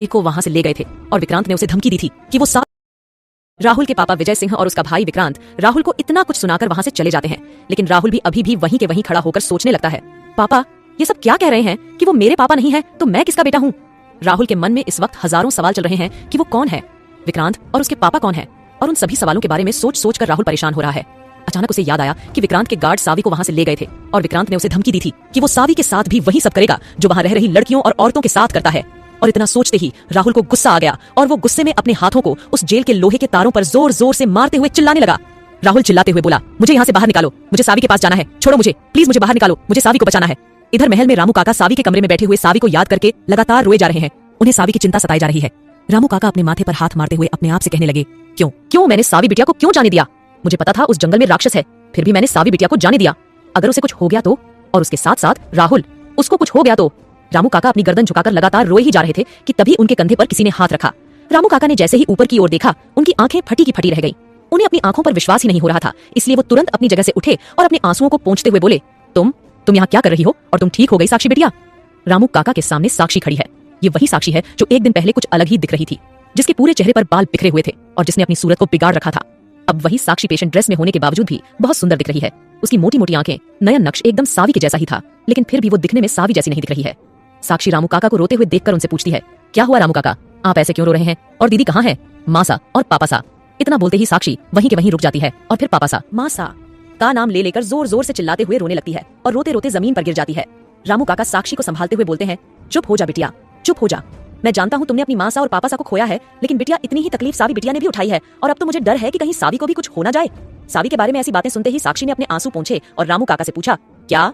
को वहां से ले गए थे और विक्रांत ने उसे धमकी दी थी कि वो राहुल के पापा विजय सिंह और उसका भाई विक्रांत राहुल को इतना कुछ सुनाकर वहां से चले जाते हैं। लेकिन राहुल भी अभी भी वहीं के वहीं खड़ा होकर सोचने लगता है, पापा ये सब क्या कह रहे हैं कि वो मेरे पापा नहीं है तो मैं किसका बेटा हूँ। राहुल के मन में इस वक्त हजारों सवाल चल रहे हैं कि वो कौन है, विक्रांत और उसके पापा कौन है। और उन सभी सवालों के बारे में सोच सोच कर राहुल परेशान हो रहा है। अचानक उसे याद आया कि विक्रांत के गार्ड सावी को वहां से ले गए थे और विक्रांत ने उसे धमकी दी थी कि वो सावी के साथ भी वही सब करेगा जो वहां रह रही लड़कियों और औरतों के साथ करता है। और इतना सोचते ही राहुल को गुस्सा आ गया और वो गुस्से में अपने हाथों को उस जेल के लोहे के तारों पर जोर जोर से मारते हुए चिल्लाने लगा। राहुल चिल्लाते हुए बोला, मुझे यहाँ से बाहर निकालो, मुझे सावी के पास जाना है, छोड़ो मुझे, प्लीज मुझे बाहर निकालो, मुझे सावी को बचाना है। इधर महल में रामू काका सावी के कमरे में बैठे हुए सावी को याद करके लगातार रोए जा रहे हैं। उन्हें सावी की चिंता सताई जा रही है। रामू काका अपने माथे पर हाथ मारते हुए अपने आप से कहने लगे, क्यों मैंने सावी बिटिया को क्यों जाने दिया। मुझे पता था उस जंगल में राक्षस है, फिर भी मैंने सावी बिटिया को जाने दिया। अगर उसे कुछ हो गया तो, और उसके साथ साथ राहुल, उसको कुछ हो गया तो। रामू काका अपनी गर्दन झुकाकर लगातार रोए ही जा रहे थे कि तभी उनके कंधे पर किसी ने हाथ रखा। रामू काका ने जैसे ही ऊपर की ओर देखा, उनकी आंखें फटी की फटी रह गईं। उन्हें अपनी आंखों पर विश्वास ही नहीं हो रहा था, इसलिए वो तुरंत अपनी जगह से उठे और अपने आंसुओं को पोंछते हुए बोले, तुम यहाँ क्या कर रही हो और तुम ठीक हो गई साक्षी बिटिया। रामू काका के सामने साक्षी खड़ी है। ये वही साक्षी है जो एक दिन पहले कुछ अलग ही दिख रही थी, जिसके पूरे चेहरे पर बाल बिखरे हुए थे और जिसने अपनी सूरत को बिगाड़ रखा था। अब वही साक्षी पेशेंट ड्रेस में होने के बावजूद भी बहुत सुंदर दिख रही है। उसकी मोटी मोटी आंखें, नयन नक्श एकदम सावी के जैसा ही था, लेकिन फिर भी वो दिखने में सावी जैसी नहीं दिख रही है। साक्षी रामू काका को रोते हुए देखकर उनसे पूछती है, क्या हुआ रामू काका, आप ऐसे क्यों रो रहे हैं, और दीदी कहाँ है, मासा और पापा सा। इतना बोलते ही साक्षी वहीं के वहीं रुक जाती है और फिर पापा सा, मासा का नाम ले लेकर जोर जोर से चिल्लाते हुए रोने लगती है और रोते रोते जमीन पर गिर जाती है। रामू काका साक्षी को संभालते हुए बोलते हैं, चुप हो जा बिटिया, चुप हो जा। मैं जानता हूँ तुमने अपनी मासा और पापा सा को खोया है, लेकिन बिटिया इतनी ही तकलीफ सावी बिटिया ने भी उठाई है और अब तो मुझे डर है कि कहीं सावी को भी कुछ हो ना जाए। सावी के बारे में ऐसी बातें सुनते ही साक्षी ने अपने आंसू पोंछे और रामू काका से पूछा, क्या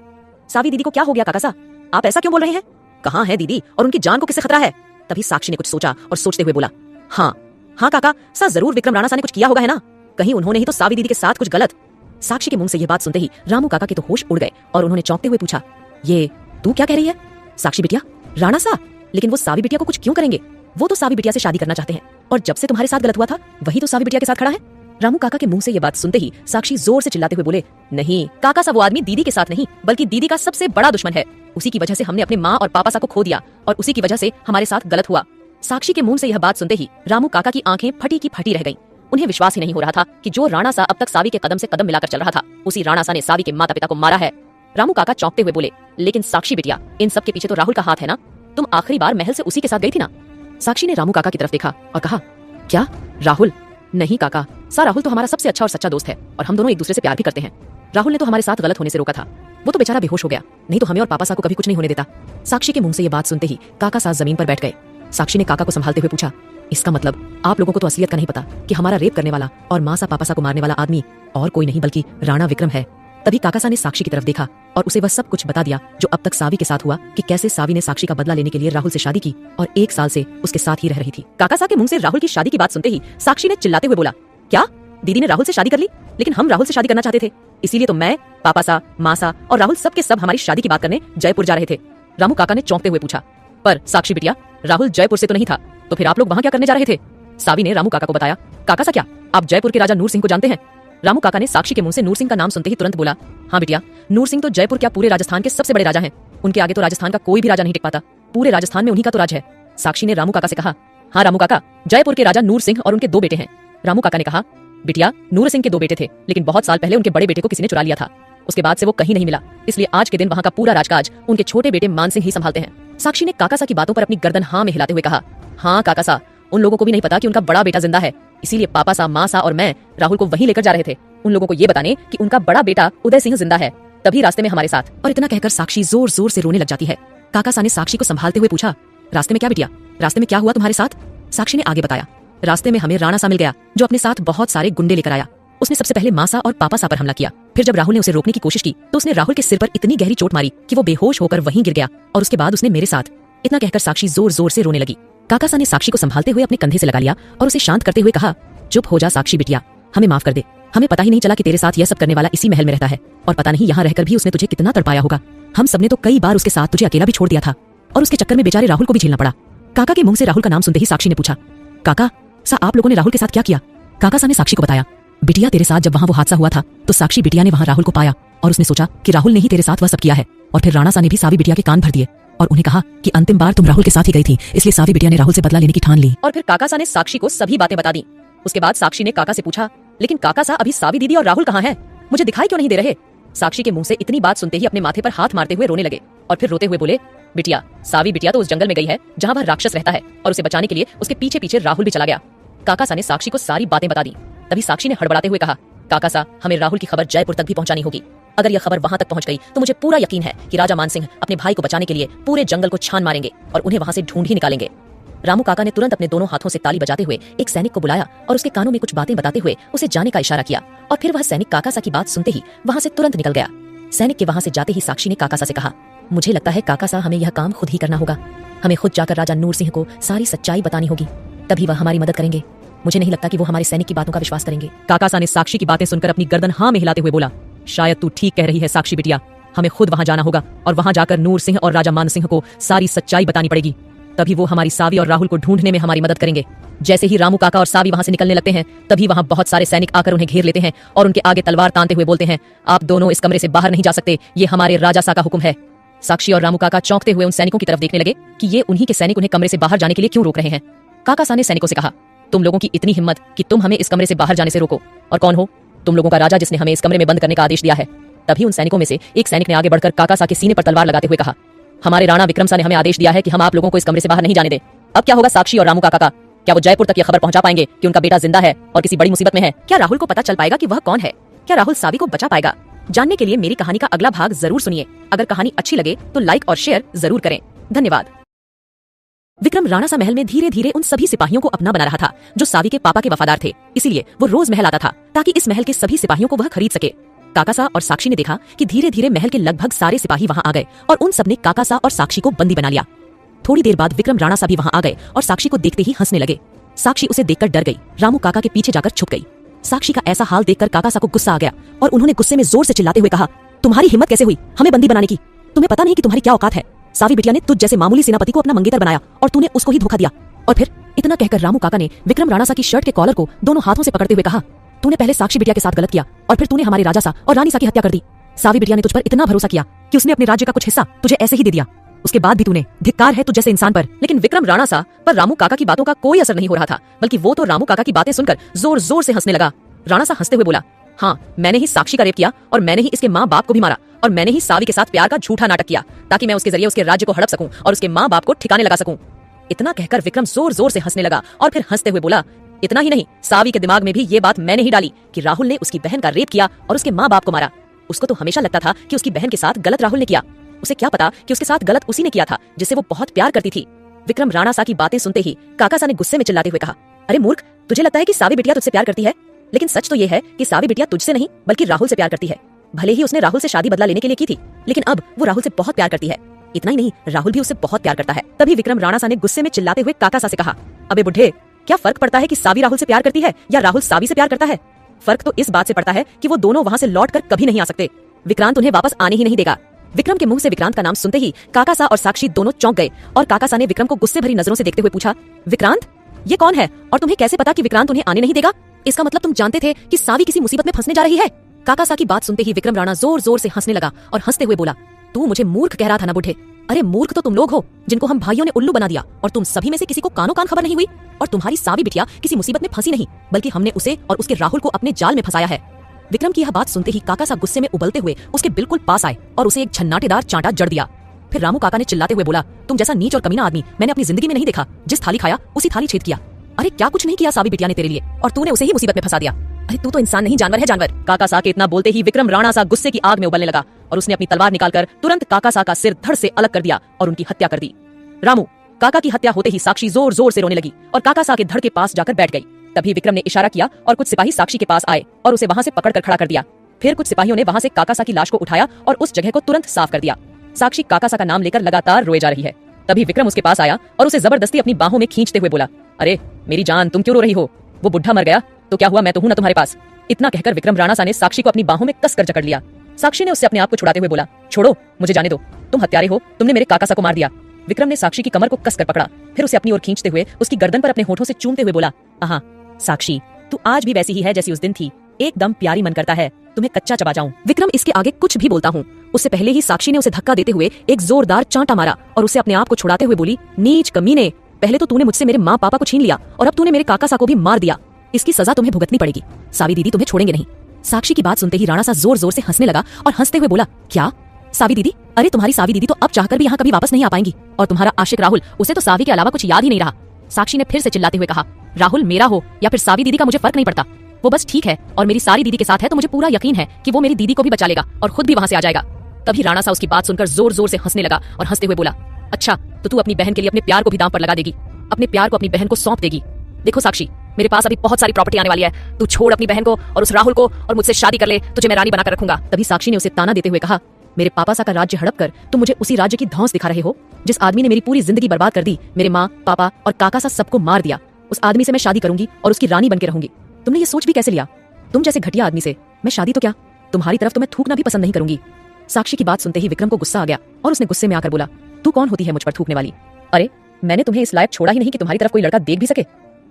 सावी दीदी को क्या हो गया काका सा, आप ऐसा क्यों बोल रहे हैं, कहाँ है दीदी और उनकी जान को किससे खतरा है। तभी साक्षी ने कुछ सोचा और सोचते हुए बोला, हाँ काका सा, जरूर विक्रम राणा सा ने कुछ किया होगा, है ना, कहीं उन्होंने ही तो सावी दीदी के साथ कुछ गलत। साक्षी के मुंह से यह बात सुनते ही रामू काका के तो होश उड़ गए और उन्होंने चौंकते हुए पूछा, ये तू क्या कह रही है साक्षी बिटिया, राणा सा, लेकिन वो सावी बिटिया को कुछ क्यों करेंगे, वो तो सावी बिटिया से शादी करना चाहते हैं और जब से तुम्हारे साथ गलत हुआ था वही तो सावी बिटिया के साथ खड़ा है। रामू काका के मुंह से ये बात सुनते ही साक्षी जोर से चिल्लाते हुए बोले, नहीं काका सा, वो आदमी दीदी के साथ नहीं बल्कि दीदी का सबसे बड़ा दुश्मन है। उसी की वजह से हमने अपने माँ और पापा सा को खो दिया और उसी की वजह से हमारे साथ गलत हुआ। साक्षी के मुंह से यह बात सुनते ही रामू काका की आंखें फटी की फटी रह गईं। उन्हें विश्वास ही नहीं हो रहा था कि जो राणा सा अब तक सावी के कदम से कदम मिलाकर चल रहा था, उसी राणा सा ने सावी के माता पिता को मारा है। रामू काका चौंकते हुए बोले, लेकिन साक्षी बिटिया, इन सब के पीछे तो राहुल का हाथ है ना, तुम आखिरी बार महल से उसी के साथ गई थी ना। साक्षी ने रामू काका की तरफ देखा और कहा, क्या राहुल, नहीं काका सा, राहुल तो हमारा सबसे अच्छा और सच्चा दोस्त है और हम दोनों एक दूसरे से प्यार भी करते हैं। राहुल ने तो हमारे साथ गलत होने से रोका था, वो तो बेचारा बेहोश हो गया, नहीं तो हमें और पापा सा को कभी कुछ नहीं होने देता। साक्षी के मुंह से ये बात सुनते ही काका साथ जमीन पर बैठ गए। साक्षी ने काका को संभालते हुए पूछा, इसका मतलब आप लोगों को तो असलियत का नहीं पता कि हमारा रेप करने वाला और माँ सा पापा सा को मारने वाला आदमी और कोई नहीं बल्कि राणा विक्रम है। तभी काका सा ने साक्षी की तरफ देखा और उसे वह सब कुछ बता दिया जो अब तक सावी के साथ हुआ, कि कैसे सावी ने साक्षी का बदला लेने के लिए राहुल से शादी की और 1 साल से उसके साथ ही रह रही थी। काका सा के मुंह से राहुल की शादी की बात सुनते ही साक्षी ने चिल्लाते हुए बोला, क्या दीदी ने राहुल से शादी कर ली, लेकिन हम राहुल से शादी करना चाहते थे, इसीलिए तो मैं, पापा सा, माँ सा और राहुल सब के सब हमारी शादी की बात करने जयपुर जा रहे थे। रामू काका ने चौंकते हुए पूछा, पर साक्षी बिटिया, राहुल जयपुर से तो नहीं था, तो फिर आप लोग वहाँ क्या करने जा रहे थे। सावी ने रामू काका को बताया, काका सा क्या आप जयपुर के राजा नूर सिंह को जानते हैं। रामू काका ने साक्षी के मुंह से नूर सिंह का नाम सुनते ही तुरंत बोला, हाँ बिटिया, नूर सिंह तो जयपुर क्या पूरे राजस्थान के सबसे बड़े राजा हैं, उनके आगे तो राजस्थान का कोई भी राजा नहीं टिक पाता, पूरे राजस्थान में उन्हीं का तो राज है। साक्षी ने रामू काका से कहा, हाँ रामू काका, जयपुर के राजा नूर सिंह और उनके 2 बेटे हैं। रामू काका ने कहा, बिटिया, नूर सिंह के 2 बेटे थे, लेकिन बहुत साल पहले उनके बड़े बेटे को किसी ने चुरा लिया था, उसके बाद से वो कहीं नहीं मिला, इसलिए आज के दिन वहाँ का पूरा राजकाज उनके छोटे बेटे मान सिंह ही संभालते हैं। साक्षी ने काका सा की बातों पर अपनी गर्दन हाँ में हिलाते हुए कहा, हाँ काका सा, उन लोगों को भी नहीं पता कि उनका बड़ा बेटा जिंदा है, इसीलिए पापा सा, माँ सा और मैं राहुल को वहीं लेकर जा रहे थे, उन लोगों को ये बताने कि उनका बड़ा बेटा उदय सिंह जिंदा है, तभी रास्ते में हमारे साथ। और इतना कहकर साक्षी जोर जोर से रोने लग जाती है। काका सा ने साक्षी को संभालते हुए पूछा, रास्ते में क्या बिटिया, रास्ते में क्या हुआ तुम्हारे साथ। साक्षी ने आगे बताया, रास्ते में हमें राणा सा मिल गया जो अपने साथ बहुत सारे गुंडे लेकर आया। उसने सबसे पहले मासा और पापा सा पर हमला किया, फिर जब राहुल ने उसे रोकने की कोशिश की तो उसने राहुल के सिर पर इतनी गहरी चोट मारी कि वो बेहोश होकर वहीं गिर गया, और उसके बाद उसने मेरे साथ। इतना कहकर साक्षी जोर जोर से रोने लगी। काका सा ने साक्षी को संभालते हुए अपने कंधे से लगा लिया और उसे शांत करते हुए कहा, चुप हो जा साक्षी बिटिया, हमें माफ कर दे, हमें पता ही नहीं चला कि तेरे साथ यह सब करने वाला इसी महल में रहता है, और पता नहीं यहाँ रहकर भी उसने तुझे कितना तड़पाया होगा। हम सबने तो कई बार उसके साथ तुझे अकेला भी छोड़ दिया था और उसके चक्कर में बेचारे राहुल को भी झेलना पड़ा। काका के मुंह से राहुल का नाम सुनते ही साक्षी ने पूछा, काका सा, आप लोगों ने राहुल के साथ क्या किया। काका सा ने साक्षी को बताया, बिटिया, तेरे साथ जब वहाँ वो हादसा हुआ था तो साक्षी बिटिया ने वहाँ राहुल को पाया और उसने सोचा कि राहुल ने ही तेरे साथ वह सब किया है, और फिर राणा सा ने भी सावी बिटिया के कान भर दिए और उन्हें कहा कि अंतिम बार तुम राहुल के साथ ही गई थी, इसलिए सावी बिटिया ने राहुल से बदला लेने की ठान ली। और फिर काकासा ने साक्षी को सभी बातें बता दी। उसके बाद साक्षी ने काका से पूछा, लेकिन काकासा अभी सावी दीदी और राहुल कहाँ हैं? मुझे दिखाई क्यों नहीं दे रहे? साक्षी के मुंह से इतनी बात सुनते ही अपने माथे पर हाथ मारते हुए रोने लगे और फिर रोते हुए बोले, बिटिया, सावी बिटिया तो उस जंगल में गई है जहाँ वह राक्षस रहता है और उसे बचाने के लिए उसके पीछे पीछे राहुल भी चला गया। काकासा ने साक्षी को सारी बातें बता दी। तभी साक्षी ने हड़बड़ाते हुए कहा, काकासा, हमें राहुल की खबर जयपुर तक भी पहुंचानी होगी। अगर यह खबर वहां तक पहुंच गई तो मुझे पूरा यकीन है कि राजा मानसिंह अपने भाई को बचाने के लिए पूरे जंगल को छान मारेंगे और उन्हें वहां से ढूंढ ही निकालेंगे। रामू काका ने तुरंत अपने दोनों हाथों से ताली बजाते हुए एक सैनिक को बुलाया और उसके कानों में कुछ बातें बताते हुए उसे जाने का इशारा किया और फिर वह सैनिक काकासा की बात सुनते ही वहां से तुरंत निकल गया। सैनिक के वहां से जाते ही साक्षी ने काकासा से कहा, मुझे लगता है काकासा, हमें यह काम खुद ही करना होगा। हमें खुद जाकर राजा नूर सिंह को सारी सच्चाई बतानी होगी, तभी वह हमारी मदद करेंगे। मुझे नहीं लगता कि वो हमारे सैनिक की बातों का विश्वास करेंगे। काकासा ने साक्षी की बातें सुनकर अपनी गर्दन हाँ में हिलाते हुए बोला, शायद तू ठीक कह रही है साक्षी बिटिया, हमें खुद वहां जाना होगा और वहां जाकर नूर सिंह और राजा मान सिंह को सारी सच्चाई बतानी पड़ेगी, तभी वो हमारी सावी और राहुल को ढूंढने में हमारी मदद करेंगे। जैसे ही रामू काका और सावी वहां से निकलने लगते हैं, तभी वहां बहुत सारे सैनिक आकर उन्हें घेर लेते हैं और उनके आगे तलवार तानते हुए बोलते हैं, आप दोनों इस कमरे से बाहर नहीं जा सकते, ये हमारे राजा सा का हुक्म है। साक्षी और रामू काका चौंकते हुए उन सैनिकों की तरफ देखने लगे कि ये उन्हीं के सैनिक उन्हें कमरे से बाहर जाने के लिए क्यों रोक रहे हैं। काकासा ने सैनिकों से कहा, तुम लोगों की इतनी हिम्मत कि तुम हमें इस कमरे से बाहर जाने से रोको, और कौन हो? तुम लोगों का राजा जिसने हमें इस कमरे में बंद करने का आदेश दिया है। तभी उन सैनिकों में से एक सैनिक ने आगे बढ़कर काकासा के सीने पर तलवार लगाते हुए कहा, हमारे राणा विक्रमसा ने हमें आदेश दिया है कि हम आप लोगों को इस कमरे से बाहर नहीं जाने दें। अब क्या होगा साक्षी और रामू काका का? क्या वो जयपुर तक ये खबर पहुंचा पाएंगे कि उनका बेटा जिंदा है और किसी बड़ी मुसीबत में है? क्या राहुल को पता चल पाएगा कि वह कौन है? क्या राहुल सावी को बचा पाएगा? जानने के लिए मेरी कहानी का अगला भाग जरूर सुनिए। अगर कहानी अच्छी लगे तो लाइक और शेयर जरूर करें। धन्यवाद। विक्रम राणासा महल में धीरे धीरे उन सभी सिपाहियों को अपना बना रहा था जो सावी के पापा के वफादार थे, इसीलिए वो रोज महल आता था ताकि इस महल के सभी सिपाहियों को वह खरीद सके। काकासा और साक्षी ने देखा कि धीरे धीरे महल के लगभग सारे सिपाही वहां आ गए और उन सबने काकासा और साक्षी को बंदी बना लिया। थोड़ी देर बाद विक्रम राणासा भी वहां आ गए और साक्षी को देखते ही हंसने लगे। साक्षी उसे देखकर डर गई, रामू काका के पीछे जाकर छुप गई। साक्षी का ऐसा हाल देखकर काकासा को गुस्सा आ गया और उन्होंने गुस्से में जोर से चिल्लाते हुए कहा, तुम्हारी हिम्मत कैसे हुई हमें बंदी बनाने की? तुम्हें पता नहीं कि तुम्हारी क्या औकात है? सावी बिटिया ने तुझ जैसे मामूली सेनापति को अपना मंगेतर बनाया और तूने उसको ही धोखा दिया। और फिर इतना कहकर रामू काका ने विक्रम राणासा की शर्ट के कॉलर को दोनों हाथों से पकड़ते हुए कहा, तूने पहले साक्षी बिटिया के साथ गलत किया और फिर तूने हमारे राजा सा और रानी सा की हत्या कर दी। सावी बिटिया ने तुझ पर इतना भरोसा किया कि उसने अपने राज्य का कुछ हिस्सा तुझे ऐसे ही दे दिया। उसके बाद भी तूने, धिक्कार है तुझ जैसे इंसान पर। लेकिन विक्रम राणासा पर रामू काका की बातों का कोई असर नहीं हो रहा था, बल्कि वो तो रामू काका की बातें सुनकर जोर जोर से हंसने लगा। राणासा हंसते हुए बोला, हाँ, मैंने ही साक्षी का रेप किया और मैंने ही इसके माँ बाप को भी मारा और मैंने ही सावी के साथ प्यार का झूठा नाटक किया ताकि मैं उसके जरिए उसके राज्य को हड़प सकूं और उसके माँ बाप को ठिकाने लगा सकूं। इतना कहकर विक्रम जोर जोर से हंसने लगा और फिर हंसते हुए बोला, इतना ही नहीं, सावी के दिमाग में भी ये बात मैंने ही डाली कि राहुल ने उसकी बहन का रेप किया और उसके माँ बाप को मारा। उसको तो हमेशा लगता था कि उसकी बहन के साथ गलत राहुल ने किया, उसे क्या पता कि उसके साथ गलत उसी ने किया था जिससे वो बहुत प्यार करती थी। विक्रम राणासा की बातें सुनते ही काकासा ने गुस्से में चिल्लाते हुए कहा, अरे मूर्ख, तुझे लगता है कि सावी बिटिया तुझसे प्यार करती है, लेकिन सच तो ये है कि सावी बिटिया तुझसे नहीं बल्कि राहुल से प्यार करती है। भले ही उसने राहुल से शादी बदला लेने के लिए की थी, लेकिन अब वो राहुल से बहुत प्यार करती है। इतना ही नहीं, राहुल भी उससे बहुत प्यार करता है। तभी विक्रम राणासा ने गुस्से में चिल्लाते हुए काकासा से कहा, अबे बुढ़े, क्या फर्क पड़ता है कि सावी राहुल से प्यार करती है या राहुल सावी से प्यार करता है? फर्क तो इस बात से पड़ता है कि वो दोनों वहां से लौट कर कभी नहीं आ सकते। विक्रांत उन्हें वापस आने ही नहीं देगा। विक्रम के मुंह से विक्रांत का नाम सुनते ही काकासा और साक्षी दोनों चौंक गए और काकासा ने विक्रम को गुस्से भरी नजरों से देखते हुए पूछा, विक्रांत, ये कौन है और तुम्हें कैसे पता कि विक्रांत उन्हें आने नहीं देगा? इसका मतलब तुम जानते थे कि सावी किसी मुसीबत में फंसने जा रही है? काकासा की बात सुनते ही विक्रम राणा जोर जोर से हंसने लगा और हंसते हुए बोला, तू मुझे मूर्ख कह रहा था ना बुढ़े? अरे मूर्ख तो तुम लोग हो जिनको हम भाइयों ने उल्लू बना दिया और तुम सभी में से किसी को कानो कान खबर नहीं हुई। और तुम्हारी सावी बिटिया किसी मुसीबत में फंसी नहीं, बल्कि हमने उसे और उसके राहुल को अपने जाल में फंसाया है। विक्रम की यह बात सुनते ही काकासा गुस्से में उबलते हुए उसके बिल्कुल पास आए और उसे एक झन्नाटेदार चांटा जड़ दिया। फिर रामू काका ने चिल्लाते हुए बोला, तुम जैसा नीच और कमीना आदमी मैंने अपनी जिंदगी में नहीं देखा। जिस थाली खाया उसी थाली छेद किया। अरे क्या कुछ नहीं किया सावी बिटिया ने तेरे लिए और तूने उसे ही मुसीबत में फंसा दिया। अरे तू तो इंसान नहीं, जानवर है, जानवर। काकासा के इतना बोलते ही विक्रम राणासा गुस्से की आग में उबलने लगा और उसने अपनी तलवार निकालकर तुरंत काकासा का सिर धड़ से अलग कर दिया और उनकी हत्या कर दी। रामू काका की हत्या होते ही साक्षी जोर जोर से रोने लगी और काकासा के धड़ के पास जाकर बैठ गई। तभी विक्रम ने इशारा किया और कुछ सिपाही साक्षी के पास आए और उसे वहां से पकड़कर खड़ा कर दिया। फिर कुछ सिपाहियों ने वहां से काकासा की लाश को उठाया और उस जगह को तुरंत साफ कर दिया। साक्षी काकासा का नाम लेकर लगातार रोए जा रही है। तभी विक्रम उसके पास आया और उसे जबरदस्ती अपनी बाहों में खींचते हुए बोला, अरे मेरी जान, तुम क्यों रो रही हो? वो बुढ़ा मर गया तो क्या हुआ, मैं तो हूं ना तुम्हारे पास। इतना कहकर विक्रम राणासा ने साक्षी को अपनी बाहों में कसकर जकड़ लिया। साक्षी ने उससे अपने आप को छुड़ाते हुए बोला, छोड़ो, मुझे जाने दो, तुम हत्यारे हो, तुमने मेरे काकासा को मार दिया। विक्रम ने साक्षी की कमर को कसकर पकड़ा, फिर उसे अपनी ओर खींचते हुए उसकी गर्दन पर अपने होठों से चूमते हुए बोला, आहा साक्षी, तू आज भी वैसी ही है जैसी उस दिन थी, एकदम प्यारी मन करता है तुम्हें कच्चा चबा जाऊं। विक्रम इसके आगे कुछ भी बोलता हूँ उससे पहले ही साक्षी ने उसे धक्का देते हुए एक जोरदार चांटा मारा और उसे अपने आप को छुड़ाते हुए बोली, नीच कमीने, पहले तो तूने मुझसे मेरे माँ पापा को छीन लिया और अब तूने मेरे काका सा को भी मार दिया। इसकी सजा तुम्हें भुगतनी पड़ेगी। सावी दीदी तुम्हें छोड़ेंगे नहीं। साक्षी की बात सुनते ही राणा सा जोर जोर से हंसने लगा और हंसते हुए बोला, क्या सावी दीदी? अरे तुम्हारी सावी दीदी तो अब चाहकर भी यहाँ कभी वापस नहीं आ पाएंगी। और तुम्हारा आशिक राहुल, उसे तो सावी के अलावा कुछ याद ही नहीं रहा। साक्षी ने फिर से चिल्लाते हुए कहा, राहुल मेरा हो या फिर सावी दीदी का मुझे फर्क नहीं पड़ता, वो बस ठीक है और मेरी सारी दीदी के साथ है, तो मुझे पूरा यकीन है कि वो मेरी दीदी को भी बचा लेगा और खुद भी वहां से आ जाएगा। तभी राणा सा उसकी बात सुनकर जोर जोर से हंसने लगा और हंसते हुए बोला, अच्छा तो तू अपनी बहन के लिए अपने प्यार को भी दांव पर लगा देगी, अपने प्यार को अपनी बहन को सौंप देगी। देखो साक्षी, मेरे पास अभी बहुत सारी प्रॉपर्टी आने वाली है, तू छोड़ अपनी बहन को और उस राहुल को और मुझसे शादी कर ले, तुझे मैं रानी बनाकर रखूंगा। तभी साक्षी ने उसे ताना देते हुए कहा, मेरे पापा सा का राज्य हड़प कर तुम मुझे उसी राज्य की धौंस दिखा रहे हो जिस आदमी ने मेरी पूरी जिंदगी बर्बाद कर दी, मेरे माँ पापा और काका सा सबको मार दिया। उस आदमी से मैं शादी करूंगी और उसकी रानी बनकर रहूंगी। तुमने ये सोच भी कैसे लिया? तुम जैसे घटिया आदमी से मैं शादी तो क्या, तुम्हारी तरफ तो मैं थूकना भी पसंद नहीं करूंगी। साक्षी की बात सुनते ही विक्रम को गुस्सा आ गया और उसने गुस्से में आकर बोला, तू कौन होती है मुझ पर थूकने वाली? अरे मैंने तुम्हें इस लायक छोड़ा ही नहीं कि तुम्हारी तरफ कोई लड़का देख भी सके,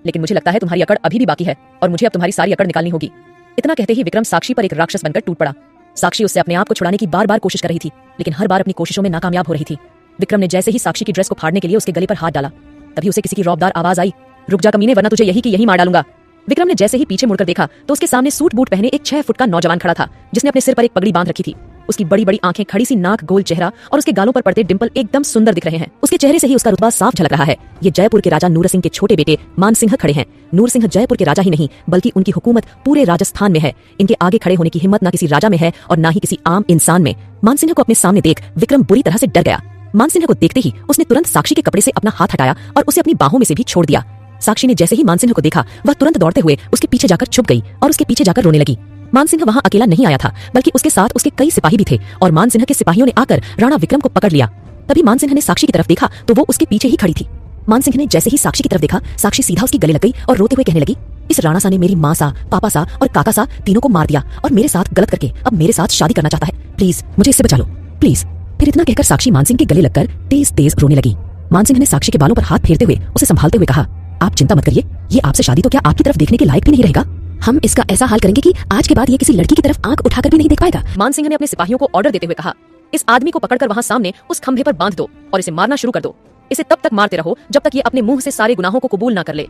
लेकिन मुझे लगता है तुम्हारी अकड़ अभी भी बाकी है और मुझे अब तुम्हारी सारी अकड़ निकालनी होगी। इतना कहते ही विक्रम साक्षी पर एक राक्षस बनकर टूट पड़ा। साक्षी उससे अपने आप को छुड़ाने की बार बार कोशिश कर रही थी, लेकिन हर बार अपनी कोशिशों में नाकामयाब हो रही थी। विक्रम ने जैसे ही साक्षी की ड्रेस को फाड़ने के लिए उसके गले पर हाथ डाला, तभी उसे किसी की रौबदार आवाज आई, रुक जा कमीने, वरना तुझे यही की यही मार डालूंगा। विक्रम ने जैसे ही पीछे मुड़कर देखा तो उसके सामने सूट बूट पहने एक 6 फुट का नौजवान खड़ा था, जिसने अपने सिर पर एक पगड़ी बांध रखी थी। उसकी बड़ी बड़ी आंखें, खड़ी सी नाक, गोल चेहरा और उसके गालों पर पड़ते डिंपल एकदम सुंदर दिख रहे हैं। उसके चेहरे से ही उसका रुतबा साफ झलक रहा है। ये जयपुर के राजा नूर सिंह के छोटे बेटे मान सिंह खड़े हैं। नूर सिंह जयपुर के राजा ही नहीं बल्कि उनकी हुकूमत पूरे राजस्थान में है। इनके आगे खड़े होने की हिम्मत न किसी राजा में है और न ही किसी आम इंसान में। मान सिंह को अपने सामने देख विक्रम बुरी तरह से डर गया। मान सिंह को देखते ही उसने तुरंत साक्षी के कपड़े से अपना हाथ हटाया और उसे अपनी बाहों में से भी छोड़ दिया। साक्षी ने जैसे ही मान सिंह को देखा, वह तुरंत दौड़ते हुए उसके पीछे जाकर छुप गई और उसके पीछे जाकर रोने लगी। मान सिंह वहां अकेला नहीं आया था, बल्कि उसके साथ उसके कई सिपाही भी थे और मान सिंह के सिपाहियों ने आकर राणा विक्रम को पकड़ लिया। तभी मान सिंह ने साक्षी की तरफ देखा तो वो उसके पीछे ही खड़ी थी। मान सिंह ने जैसे ही साक्षी की तरफ देखा, साक्षी सीधा उसके गले लग गई और रोते हुए कहने लगी, इस राणा सा ने मेरी माँ सा, पापा सा और काका सा तीनों को मार दिया और मेरे साथ गलत करके अब मेरे साथ शादी करना चाहता है। प्लीज मुझे इससे बचा लो, प्लीज। फिर इतना कहकर साक्षी मान सिंह के गले लगकर तेज तेज रोने लगी। मान सिंह ने साक्षी के बालों पर हाथ फेरते हुए उसे संभालते हुए कहा, आप चिंता मत करिए, ये आपसे शादी तो क्या आपकी तरफ देखने के लायक भी नहीं रहेगा। हम इसका ऐसा हाल करेंगे कि आज के बाद ये किसी लड़की की तरफ आंख उठाकर भी नहीं देख पाएगा। मान सिंह ने अपने सिपाहियों को ऑर्डर देते हुए कहा, इस आदमी को पकड़कर वहां सामने उस खंभे पर बांध दो और इसे मारना शुरू कर दो। इसे तब तक मारते रहो जब तक ये अपने मुंह से सारे गुनाहों को कबूल ना कर ले।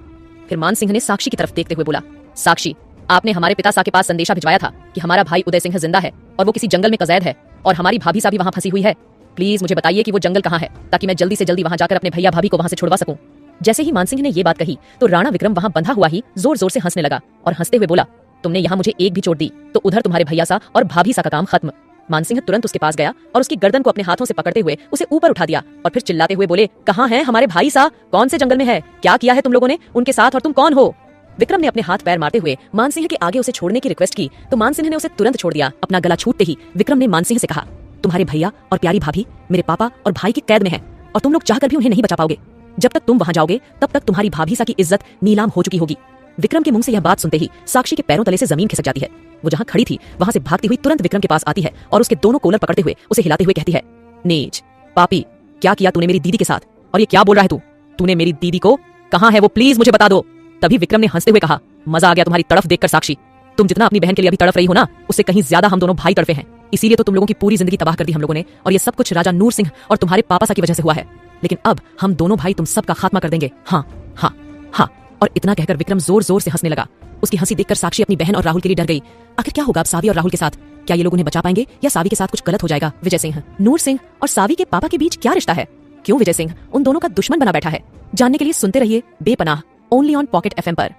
फिर मान सिंह ने साक्षी की तरफ देखते हुए बोला, साक्षी, आपने हमारे पिता सा के पास संदेशा भिजवाया था कि हमारा भाई उदय सिंह जिंदा है और वो किसी जंगल में कैद है और हमारी भाभी सा भी वहां फंसी हुई है। प्लीज मुझे बताइए कि वो जंगल कहाँ है, ताकि मैं जल्दी से जल्दी वहां जाकर अपने भैया भाभी को वहां से छुड़वा सकूं। जैसे ही मान सिंह ने ये बात कही तो राणा विक्रम वहां बंधा हुआ ही जोर जोर से हंसने लगा और हंसते हुए बोला, तुमने यहाँ मुझे एक भी चोट दी तो उधर तुम्हारे भैया सा और भाभी सा का काम खत्म। मान सिंह तुरंत उसके पास गया और उसकी गर्दन को अपने हाथों से पकड़ते हुए उसे ऊपर उठा दिया और फिर चिल्लाते हुए बोले, कहाँ है हमारे भाई सा? कौन से जंगल में है? क्या किया है तुम लोगों ने उनके साथ और तुम कौन हो? विक्रम ने अपने हाथ पैर मारते हुए मान सिंह के आगे उसे छोड़ने की रिक्वेस्ट की तो मान सिंह ने उसे तुरंत छोड़ दिया। अपना गला छूटते ही विक्रम ने मान सिंह से कहा, तुम्हारे भैया और प्यारी भाभी मेरे पापा और भाई की कैद में है और तुम लोग चाहकर भी उन्हें नहीं बचा पाओगे। जब तक तुम वहां जाओगे तब तक तुम्हारी भाभी सा की इज्जत नीलाम हो चुकी होगी। विक्रम के मुंह से यह बात सुनते ही साक्षी के पैरों तले से जमीन खिसक जाती है। वो जहां खड़ी थी वहां से भागती हुई तुरंत विक्रम के पास आती है और उसके दोनों कोलर पकड़ते हुए उसे हिलाते हुए कहती है, नीच पापी, क्या किया तूने मेरी दीदी के साथ और ये क्या बोल रहा है तूने मेरी दीदी को, कहाँ है वो, प्लीज मुझे बता दो। तभी विक्रम ने हंसते हुए कहा, मजा आ गया तुम्हारी तड़फ देखकर साक्षी, तुम जितना अपनी बहन के लिए अभी तड़फ रही हो ना, उससे कहीं ज्यादा हम दोनों भाई तड़फे हैं। इसीलिए तो तुम लोगों की पूरी जिंदगी तबाह कर दी हम लोगों ने और ये सब कुछ राजा नूर सिंह और तुम्हारे पापा सा की वजह से हुआ है। लेकिन अब हम दोनों भाई तुम सबका खात्मा कर देंगे। हाँ हाँ हाँ। और इतना कहकर विक्रम जोर जोर से हंसने लगा। उसकी हंसी देखकर साक्षी अपनी बहन और राहुल के लिए डर गई। आखिर क्या होगा अब सावी और राहुल के साथ? क्या ये लोग उन्हें बचा पाएंगे या सावी के साथ कुछ गलत हो जाएगा? विजय सिंह, नूर सिंह और सावी के पापा के बीच क्या रिश्ता है? क्यों विजय सिंह उन दोनों का दुश्मन बना बैठा है? जानने के लिए सुनते रहिए बेपनाह, ओनली ऑन पॉकेट FM पर।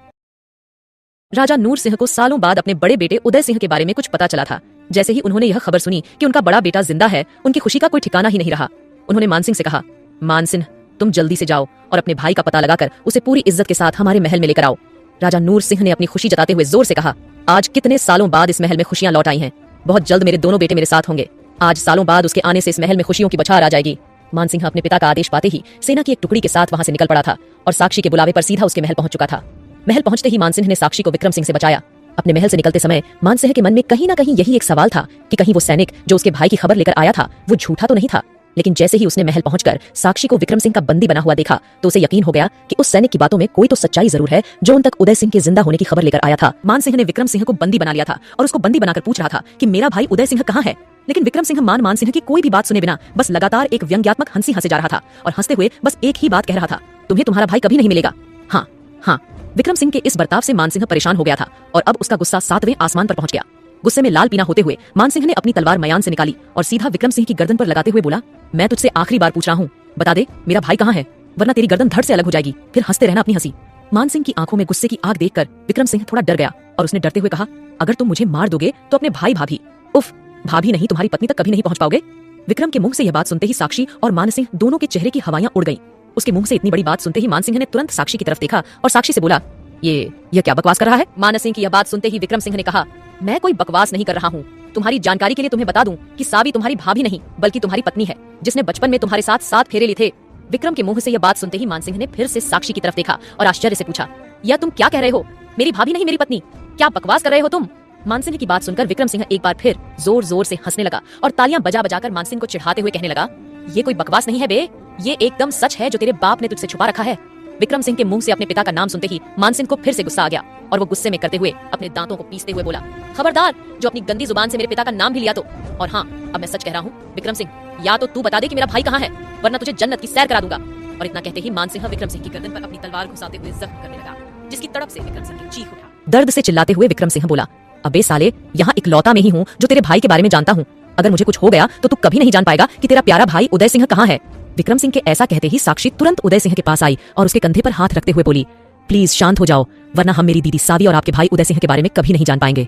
राजा नूर सिंह को सालों बाद अपने बड़े बेटे उदय सिंह के बारे में कुछ पता चला था। जैसे ही उन्होंने यह खबर सुनी कि उनका बड़ा बेटा जिंदा है, उनकी खुशी का कोई ठिकाना ही नहीं रहा। उन्होंने मान सिंह से कहा, मान सिंह तुम जल्दी से जाओ और अपने भाई का पता लगाकर उसे पूरी इज्जत के साथ हमारे महल में लेकर आओ। राजा नूर सिंह ने अपनी खुशी जताते हुए जोर से कहा, आज कितने सालों बाद इस महल में खुशियां लौट आई हैं। बहुत जल्द मेरे दोनों बेटे मेरे साथ होंगे। आज सालों बाद उसके आने से इस महल में खुशियों की बौछार आ जाएगी। मान सिंह अपने पिता का आदेश पाते ही सेना की एक टुकड़ी के साथ वहां से निकल पड़ा था और साक्षी के बुलावे पर सीधा उसके महल पहुंच चुका था। महल पहुंचते ही मान सिंह ने साक्षी को विक्रम सिंह से बचाया। अपने महल से निकलते समय मान सिंह के मन में कहीं ना कहीं यही एक सवाल था कि कहीं वो सैनिक जो उसके भाई की खबर लेकर आया था वो झूठा तो नहीं था। लेकिन जैसे ही उसने महल पहुंचकर साक्षी को विक्रम सिंह का बंदी बना हुआ देखा तो उसे यकीन हो गया कि उस सैनिक की बातों में कोई तो सच्चाई जरूर है जो उन तक उदय सिंह के जिंदा होने की खबर लेकर आया था। मान सिंह ने विक्रम सिंह को बंदी बना लिया था और उसको बंदी बनाकर पूछ रहा था कि मेरा भाई उदय सिंह कहाँ है। लेकिन विक्रम सिंह मान सिंह की कोई भी बात सुने बिना बस लगातार एक व्यंग्यात्मक हंसी हंसे जा रहा था और हंसते हुए बस एक ही बात कह रहा था, तुम्हें तुम्हारा भाई कभी नहीं मिलेगा। हाँ हाँ। विक्रम सिंह के इस बर्ताव से मान सिंह परेशान हो गया था और अब उसका गुस्सा 7वें आसमान पर पहुंच गया। गुस्से में लाल पीना होते हुए मान सिंह ने अपनी तलवार मयान से निकाली और सीधा विक्रम सिंह की गर्दन पर लगाते हुए बोला, मैं तुझसे आखिरी बार पूछ रहा हूँ, बता दे मेरा भाई कहाँ है, वरना तेरी गर्दन धड़ से अलग हो जाएगी, फिर हंसते रहना अपनी हंसी। मान सिंह की आंखों में गुस्से की आग देखकर विक्रम सिंह थोड़ा डर गया और उसने डरते हुए कहा, अगर तुम मुझे मार दोगे तो अपने भाई भाभी, उफ, भाभी नहीं तुम्हारी पत्नी तक कभी नहीं पहुंच पाओगे। विक्रम के मुंह से यह बात सुनते ही साक्षी और मान सिंह दोनों के चेहरे की हवाइयां उड़ गईं। उसके मुंह से इतनी बड़ी बात सुनते ही मान सिंह ने तुरंत साक्षी की तरफ देखा और साक्षी से बोला, ये क्या बकवास कर रहा है। मान सिंह की यह बात सुनते ही विक्रम सिंह ने कहा, मैं कोई बकवास नहीं कर रहा हूँ। तुम्हारी जानकारी के लिए तुम्हें बता दूं कि सावी तुम्हारी भाभी नहीं बल्कि तुम्हारी पत्नी है, जिसने बचपन में तुम्हारे साथ 7 फेरे लिए थे। विक्रम के मुंह से यह बात सुनते ही मान सिंह ने फिर से साक्षी की तरफ देखा और आश्चर्य से पूछा, यह तुम क्या कह रहे हो, मेरी भाभी नहीं मेरी पत्नी, क्या बकवास कर रहे हो तुम। मान सिंह की बात सुनकर विक्रम सिंह एक बार फिर जोर जोर से हंसने लगा और तालियां बजा बजाकर मान सिंह को चिढ़ाते हुए कहने लगा, ये कोई बकवास नहीं है बे, ये एकदम सच है जो तेरे बाप ने तुझसे छुपा रखा है। विक्रम सिंह के मुंह से अपने पिता का नाम सुनते ही मान सिंह को फिर से गुस्सा आ गया और वो गुस्से में करते हुए अपने दांतों को पीसते हुए बोला, खबरदार जो अपनी गंदी जुबान से मेरे पिता का नाम भी लिया तो। और हाँ, अब मैं सच कह रहा हूँ विक्रम सिंह, या तो तू बता दे कि मेरा भाई कहाँ है, वरना तुझे जन्नत की सैर करा दूंगा। और इतना कहते ही मान सिंह विक्रम सिंह की गर्दन पर अपनी तलवार घुसाते हुए जख्म करने लगा, जिसकी तड़प से विक्रम सिंह की चीख उठा। दर्द से चिल्लाते हुए विक्रम सिंह बोला, अबे साले, यहाँ इकलौता में ही हूँ जो तेरे भाई के बारे में जानता हूँ। अगर मुझे कुछ हो गया तो तू कभी नहीं जान पाएगा कि तेरा प्यारा भाई उदय सिंह कहाँ है। विक्रम सिंह के ऐसा कहते ही साक्षी तुरंत उदय सिंह के पास आई और उसके कंधे पर हाथ रखते हुए बोली, प्लीज शांत हो जाओ, वरना हम मेरी दीदी सावी और आपके भाई उदय सिंह के बारे में कभी नहीं जान पाएंगे।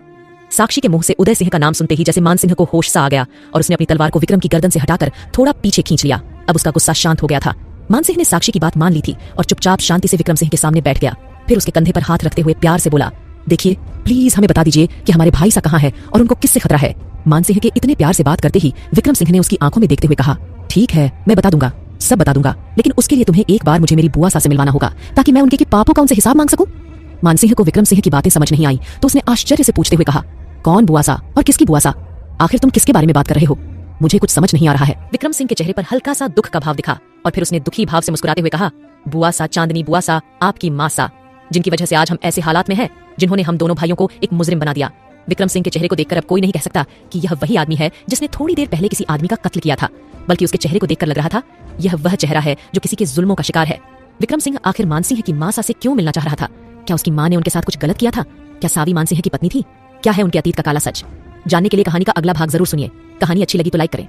साक्षी के मुंह से उदय सिंह का नाम सुनते ही जैसे मान सिंह को होश सा आ गया और उसने अपनी तलवार को विक्रम की गर्दन से हटाकर थोड़ा पीछे खींच लिया। अब उसका गुस्सा शांत हो गया था। मान सिंह ने साक्षी की बात मान ली थी और चुपचाप शांति से विक्रम सिंह के सामने बैठ गया। फिर उसके कंधे पर हाथ रखते हुए प्यार से बोला, देखिए प्लीज हमें बता दीजिए कि हमारे भाई सा कहाँ है और उनको किससे खतरा है। मान सिंह के इतने प्यार से बात करते ही विक्रम सिंह ने उसकी आंखों में देखते हुए कहा, ठीक है मैं बता दूंगा, सब बता दूंगा, लेकिन उसके लिए तुम्हें एक बार मुझे मेरी बुआ सा से मिलवाना होगा ताकि मैं उनके के पापों का उनसे हिसाब मांग सकूं। मान सिंह को विक्रम सिंह की बातें समझ नहीं आई तो उसने आश्चर्य से पूछते हुए कहा, कौन बुआ सा और किसकी बुआ सा, आखिर तुम किसके बारे में बात कर रहे हो, मुझे कुछ समझ नहीं आ रहा है। विक्रम सिंह के चेहरे पर हल्का सा दुख का भाव दिखा और फिर उसने दुखी भाव से मुस्कुराते हुए कहा, बुआ सा, चांदनी बुआ सा, आपकी माँ सा, जिनकी वजह से आज हम ऐसे हालात में हैं, जिन्होंने हम दोनों भाइयों को एक मुजरिम बना दिया। विक्रम सिंह के चेहरे को देखकर अब कोई नहीं कह सकता कि यह वही आदमी है जिसने थोड़ी देर पहले किसी आदमी का कत्ल किया था, बल्कि उसके चेहरे को देखकर लग रहा था यह वह चेहरा है जो किसी के जुल्मों का शिकार है। विक्रम सिंह आखिर मान सिंह की माँ सा से क्यों मिलना चाह रहा था? क्या उसकी माँ ने उनके साथ कुछ गलत किया था? क्या सावी मान सिंह की पत्नी थी? क्या है उनके अतीत का काला सच? जानने के लिए कहानी का अगला भाग जरूर सुनिए। कहानी अच्छी लगी तो लाइक करें।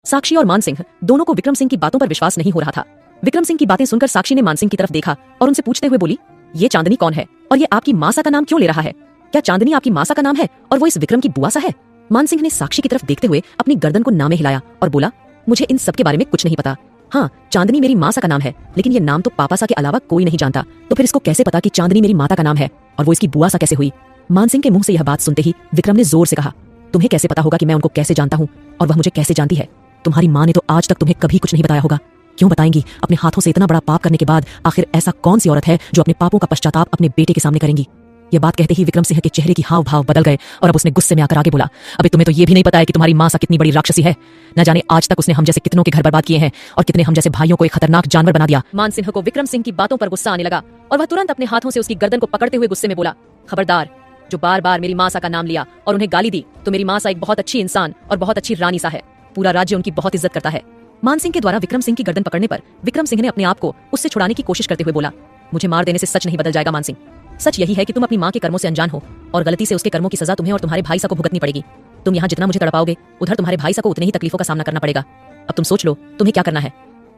साक्षी और मान सिंह दोनों को विक्रम सिंह की बातों पर विश्वास नहीं हो रहा था। विक्रम सिंह की बातें सुनकर साक्षी ने मान सिंह की तरफ देखा और उनसे पूछते हुए बोली, ये चांदनी कौन है और ये आपकी मासा का नाम क्यों ले रहा है? क्या चांदनी आपकी मासा का नाम है और वो इस विक्रम की बुआ सा है? मान सिंह ने साक्षी की तरफ देखते हुए अपनी गर्दन को नामे हिलाया और बोला, मुझे इन सब के बारे में कुछ नहीं पता। हाँ, चांदनी मेरी मासा का नाम है, लेकिन ये नाम तो पापा सा के अलावा कोई नहीं जानता, तो फिर इसको कैसे पता कि चांदनी मेरी माता का नाम है और वो इसकी बुआ सा कैसे हुई? मान सिंह के मुंह से यह बात सुनते ही विक्रम ने जोर से कहा, तुम्हें कैसे पता होगा कि मैं उनको कैसे जानता हूँ और वह मुझे कैसे जानती है? तुम्हारी माँ ने तो आज तक तुम्हें कभी कुछ नहीं बताया होगा, क्यों बताएंगी? अपने हाथों से इतना बड़ा पाप करने के बाद आखिर ऐसा कौन सी औरत है जो अपने पापों का पश्चाताप अपने बेटे के सामने करेंगी? ये बात कहते ही विक्रम सिंह के चेहरे की हाव भाव बदल गए और अब उसने गुस्से में आकर आगे बोला, अभी तुम्हें तो ये भी नहीं पता है कि तुम्हारी माँ सा कितनी बड़ी राक्षसी है। न जाने आज तक उसने हम जैसे कितनों के घर बर्बाद किए हैं और कितने हम जैसे भाइयों को एक खतरनाक जानवर बना दिया। मान सिंह को विक्रम सिंह की बातों पर गुस्सा आने लगा और वह तुरंत अपने हाथों से उसकी गर्दन को पकड़ते हुए गुस्से में बोला, खबरदार, जो बार बार मेरी माँ सा का नाम लिया और उन्हें गाली दी तो मेरी माँ सा एक बहुत अच्छी इंसान और बहुत अच्छी रानी सा है, पूरा राज्य उनकी बहुत इज्जत करता है। मान सिंह के द्वारा विक्रम सिंह की गर्दन पकड़ने पर विक्रम सिंह ने अपने आप को उससे छुड़ाने की कोशिश करते हुए बोला, मुझे मार देने से सच नहीं बदल जाएगा मान सिंह। सच यही है कि तुम अपनी माँ के कर्मों से अनजान हो और गलती से उसके कर्मों की सजा तुम्हें और तुम्हारे भाई सा को भुगतनी पड़ेगी। तुम यहाँ जितना मुझे तड़पाओगे उधर तुम्हारे भाई सा को उतनी ही तकलीफों का सामना करना पड़ेगा। अब तुम सोच लो तुम्हें क्या करना है।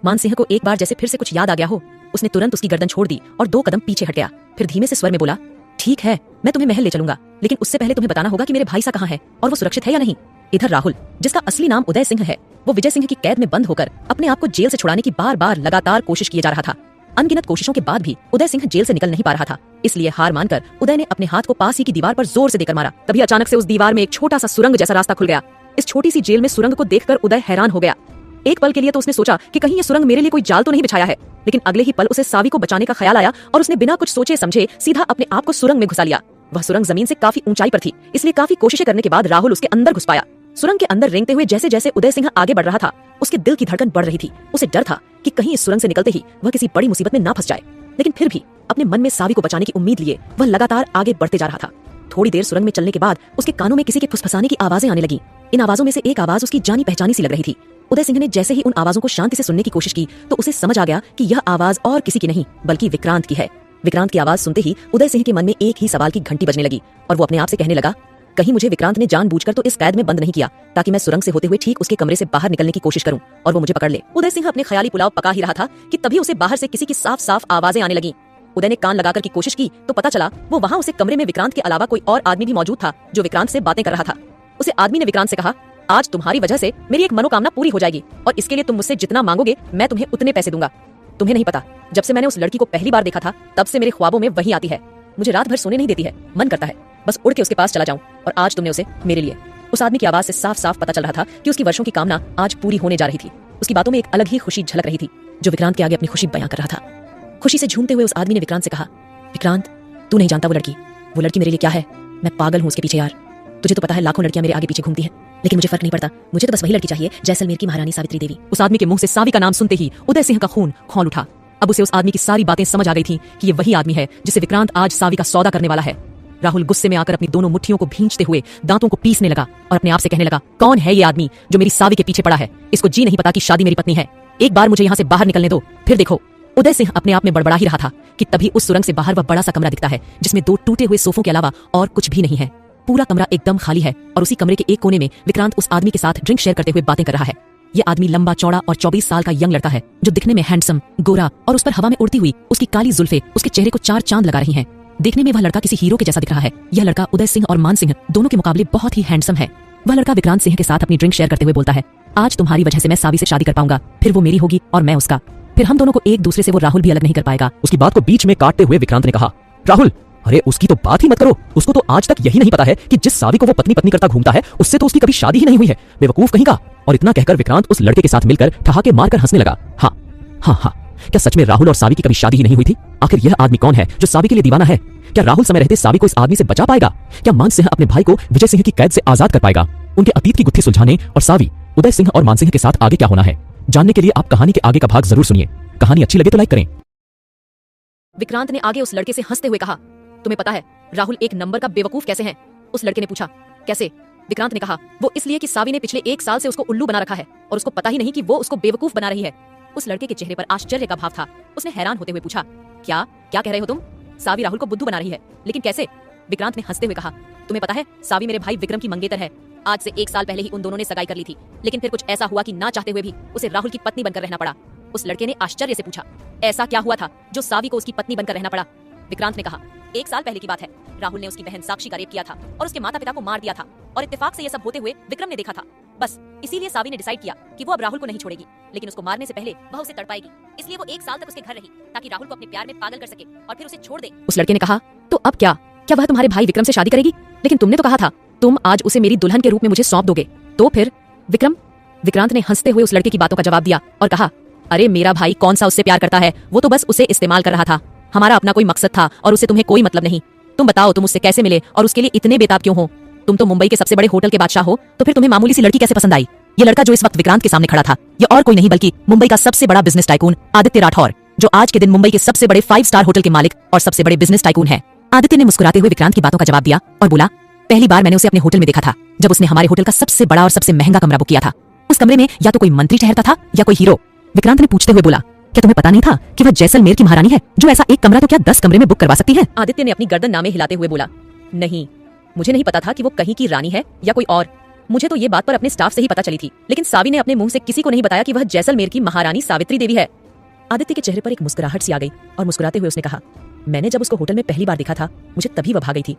मान सिंह को एक बार जैसे फिर से कुछ याद आ गया हो, उसने तुरंत उसकी गर्दन छोड़ दी और 2 कदम पीछे हट गया। फिर धीमे से स्वर में बोला, ठीक है, मैं तुम्हें महल ले चलूंगा, लेकिन उससे पहले तुम्हें बताना होगा कि मेरे भाई सा कहाँ है और वो सुरक्षित है या नहीं। इधर राहुल, जिसका असली नाम उदय सिंह है, वो विजय सिंह की कैद में बंद होकर अपने आप को जेल से छुड़ाने की बार बार लगातार कोशिश किए जा रहा था। अनगिनत कोशिशों के बाद भी उदय सिंह जेल से निकल नहीं पा रहा था। इसलिए हार मानकर उदय ने अपने हाथ को पास ही की दीवार पर जोर से देकर मारा। तभी अचानक से उस दीवार में एक छोटा सा सुरंग जैसा रास्ता खुल गया। इस छोटी सी जेल में सुरंग को देखकर उदय हैरान हो गया। एक पल के लिए तो उसने सोचा कि कहीं ये सुरंग मेरे लिए कोई जाल तो नहीं बिछाया है, लेकिन अगले ही पल उसे सावी को बचाने का ख्याल आया और उसने बिना कुछ सोचे समझे सीधा अपने आप को सुरंग में घुसा लिया। वह सुरंग जमीन से काफी ऊंचाई पर थी, इसलिए काफी कोशिशें करने के बाद राहुल उसके अंदर घुस पाया। सुरंग के अंदर रेंगते हुए जैसे जैसे उदय सिंह आगे बढ़ रहा था, उसके दिल की धड़कन बढ़ रही थी। उसे डर था कि कहीं इस सुरंग से निकलते ही वह किसी बड़ी मुसीबत में ना फंस जाए। लेकिन फिर भी अपने मन में सावी को बचाने की उम्मीद लिए वह लगातार आगे बढ़ते जा रहा था। थोड़ी देर सुरंग में चलने के बाद उसके कानों में किसी के फुसफुसाने की आवाजें आने लगी। इन आवाजों में से एक आवाज उसकी जानी पहचानी सी लग रही थी। उदय सिंह ने जैसे ही उन आवाजों को शांति से सुनने की कोशिश की तो उसे समझ आ गया कि यह आवाज और किसी की नहीं बल्कि विक्रांत की है। विक्रांत की आवाज सुनते ही उदय सिंह के मन में एक ही सवाल की घंटी बजने लगी और वो अपने आप से कहने लगा, कहीं मुझे विक्रांत ने जानबूझकर तो इस कैद में बंद नहीं किया ताकि मैं सुरंग से होते हुए ठीक उसके कमरे से बाहर निकलने की कोशिश करूं और वो मुझे पकड़ ले। उदय सिंह अपने ख्याली पुलाव पका ही रहा था कि तभी उसे बाहर से किसी की साफ साफ आवाजें आने लगी। उदय ने कान लगाकर की कोशिश की तो पता चला वो वहां उसे कमरे में विक्रांत के अलावा कोई और आदमी भी मौजूद था जो विक्रांत से बातें कर रहा था। उसे आदमी ने विक्रांत से कहा, आज तुम्हारी वजह से मेरी एक मनोकामना पूरी हो जाएगी और इसके लिए तुम मुझसे जितना मांगोगे मैं तुम्हें उतने पैसे दूंगा। तुम्हें नहीं पता, जब से मैंने उस लड़की को पहली बार देखा था तब से मेरे ख्वाबों में वही आती है। मुझे रात भर सोने नहीं देती है, मन करता है बस उड़ के उसके पास चला जाऊं और आज तुमने उसे मेरे लिए। उस आदमी की आवाज से साफ साफ पता चल रहा था कि उसकी वर्षों की कामना आज पूरी होने जा रही थी। उसकी बातों में एक अलग ही खुशी झलक रही थी जो विक्रांत के आगे अपनी खुशी बयां कर रहा था। खुशी से झूमते हुए उस आदमी ने विक्रांत से कहा, विक्रांत तू नहीं जानता वो लड़की मेरे लिए क्या है। मैं पागल हूं उसके पीछे यार। तुझे तो पता है लाखों लड़कियां मेरे आगे पीछे घूमती हैं, लेकिन मुझे फर्क नहीं पड़ता। मुझे तो बस वही लड़की चाहिए, जैसलमेर की महारानी सावित्री देवी। उस आदमी के मुंह से सावी का नाम सुनते ही उदय सिंह का खून खौल उठा। अब उसे उस आदमी की सारी बातें समझ आ गई थी कि ये वही आदमी है जिसे विक्रांत आज सावी का सौदा करने वाला है। राहुल गुस्से में आकर अपनी दोनों मुट्ठियों को भींचते हुए दांतों को पीसने लगा और अपने आप से कहने लगा, कौन है ये आदमी जो मेरी सावी के पीछे पड़ा है। इसको जी नहीं पता कि शादी मेरी पत्नी है। एक बार मुझे यहाँ से बाहर निकलने दो, फिर देखो। उदय सिंह अपने आप में बड़बड़ा ही रहा था कि तभी उस सुरंग से बाहर वह बड़ा सा कमरा दिखता है जिसमें 2 टूटे हुए सोफों के अलावा और कुछ भी नहीं है। पूरा कमरा एकदम खाली है और उसी कमरे के एक कोने में विक्रांत उस आदमी के साथ ड्रिंक शेयर करते हुए बातें कर रहा है। ये आदमी लंबा चौड़ा और 24 साल का यंग लड़का है जो दिखने में हैंडसम, गोरा और उस पर हवा में उड़ती हुई उसकी काली जुल्फे उसके चेहरे को 4 चांद लगा रही हैं। देखने में वह लड़का किसी हीरो के जैसा दिख रहा है। यह लड़का उदय सिंह और मान सिंह दोनों के मुकाबले बहुत ही हैंडसम है। वह लड़का विक्रांत सिंह के साथ अपनी ड्रिंक शेयर करते हुए बोलता है, आज तुम्हारी वजह से मैं सावी से शादी कर पाऊंगा, फिर वो मेरी होगी और मैं उसका। फिर हम दोनों को एक दूसरे से वो राहुल भी अलग नहीं कर पाएगा। उसकी बात को बीच में काटते हुए विक्रांत ने कहा, राहुल अरे उसकी तो बात ही मत करो। उसको तो आज तक यही नहीं पता है कि जिस सावी को वो पत्नी पत्नी करता घूमता है उससे तो उसकी कभी शादी ही नहीं हुई है, बेवकूफ कहीं का। और इतना कहकर विक्रांत उस लड़के के साथ मिलकर ठहाके मारकर हंसने लगा। हाँ हाँ हाँ, क्या सच में राहुल और सावी की कभी शादी ही नहीं हुई थी? आखिर यह आदमी कौन है जो सावी के लिए दीवाना है? क्या राहुल समय रहते सावी को इस आदमी से बचा पाएगा? क्या मान सिंह अपने भाई को विजय सिंह की कैद से आजाद कर पाएगा? उनके अतीत की गुत्थी सुलझाने और सावी, उदय सिंह और मान सिंह के साथ आगे क्या होना है जानने के लिए आप कहानी के आगे का भाग जरूर सुनिए। कहानी अच्छी लगे तो लाइक करें। विक्रांत ने आगे उस लड़के से हंसते हुए कहा, तुम्हें पता है राहुल एक नंबर का बेवकूफ कैसे है? उस लड़के ने पूछा, कैसे? विक्रांत ने कहा, वो इसलिए कि सावी ने पिछले 1 साल से उसको उल्लू बना रखा है और उसको पता ही नहीं कि वो उसको बेवकूफ बना रही है। उस लड़के के चेहरे पर आश्चर्य का भाव था। उसने हैरान होते हुए पूछा, क्या क्या कह रहे हो तुम? सावी राहुल को बुद्धू बना रही है, लेकिन कैसे? विक्रांत ने हंसते हुए कहा, तुम्हें पता है सावी मेरे भाई विक्रम की मंगेतर है। आज से 1 साल पहले ही उन दोनों ने सगाई कर ली थी, लेकिन फिर कुछ ऐसा हुआ कि ना चाहते हुए भी उसे राहुल की पत्नी बनकर रहना पड़ा। उस लड़के ने आश्चर्य से पूछा, ऐसा क्या हुआ था जो सावी को उसकी पत्नी बनकर रहना पड़ा? विक्रांत ने कहा, 1 साल पहले की बात है। राहुल ने उसकी बहन साक्षी का रेप किया था और उसके माता पिता को मार दिया था और इत्तेफाक से ये सब होते हुए विक्रम ने देखा था। बस इसीलिए सावी ने डिसाइड किया कि वो अब राहुल को नहीं छोड़ेगी, लेकिन उसको मारने से पहले वह उसे तड़पाएगी। इसलिए वो 1 साल तक उसके घर रही ताकि राहुल को अपने प्यार में पागल कर सके और फिर उसे छोड़ दे। उस लड़के ने कहा, तो अब क्या क्या वह तुम्हारे भाई विक्रम से शादी करेगी? लेकिन तुमने तो कहा था तुम आज उसे मेरी दुल्हन के रूप में मुझे सौंप दोगे, तो फिर विक्रम? विक्रांत ने हंसते हुए उस लड़के की बातों का जवाब दिया और कहा, अरे मेरा भाई कौन सा उससे प्यार करता है, वो तो बस उसे इस्तेमाल कर रहा था। हमारा अपना कोई मकसद था और उससे तुम्हें कोई मतलब नहीं। तुम बताओ तुम उससे कैसे मिले और उसके लिए इतने बेताब क्यों हो? तुम तो मुंबई के सबसे बड़े होटल के बादशाह हो, तो फिर तुम्हें मामूली सी लड़की कैसे पसंद आई? ये लड़का जो इस वक्त विक्रांत के सामने खड़ा था, ये और कोई नहीं बल्कि मुंबई का सबसे बड़ा बिजनेस टाइकून आदित्य राठौर, जो आज के दिन मुंबई के सबसे बड़े 5 स्टार होटल के मालिक और सबसे बड़े बिजनेस टाइकून है। आदित्य ने मुस्कुराते हुए विक्रांत की बातों का जवाब दिया और बोला, पहली बार मैंने उसे अपने होटल में देखा था जब उसने हमारे होटल का सबसे बड़ा और सबसे महंगा कमरा बुक किया था। उस कमरे में या तो कोई मंत्री ठहरता था या कोई हीरो। विक्रांत ने पूछते हुए बोला, क्या तुम्हें पता नहीं था कि वह जैसलमेर की महारानी है जो ऐसा एक कमरा तो क्या 10 कमरे में बुक करवा सकती है? आदित्य ने अपनी गर्दन नामे हिलाते हुए बोला, नहीं, मुझे नहीं पता था कि वो कहीं की रानी है या कोई और। मुझे तो ये बात पर अपने स्टाफ से ही पता चली थी, लेकिन सावी ने अपने मुंह से किसी को नहीं बताया कि वह जैसलमेर की महारानी सावित्री देवी है। आदित्य के चेहरे पर एक मुस्कुराहट सी आ गई और मुस्कुराते हुए उसने कहा, मैंने जब उसको होटल में पहली बार देखा था मुझे तभी वह भाग गई थी।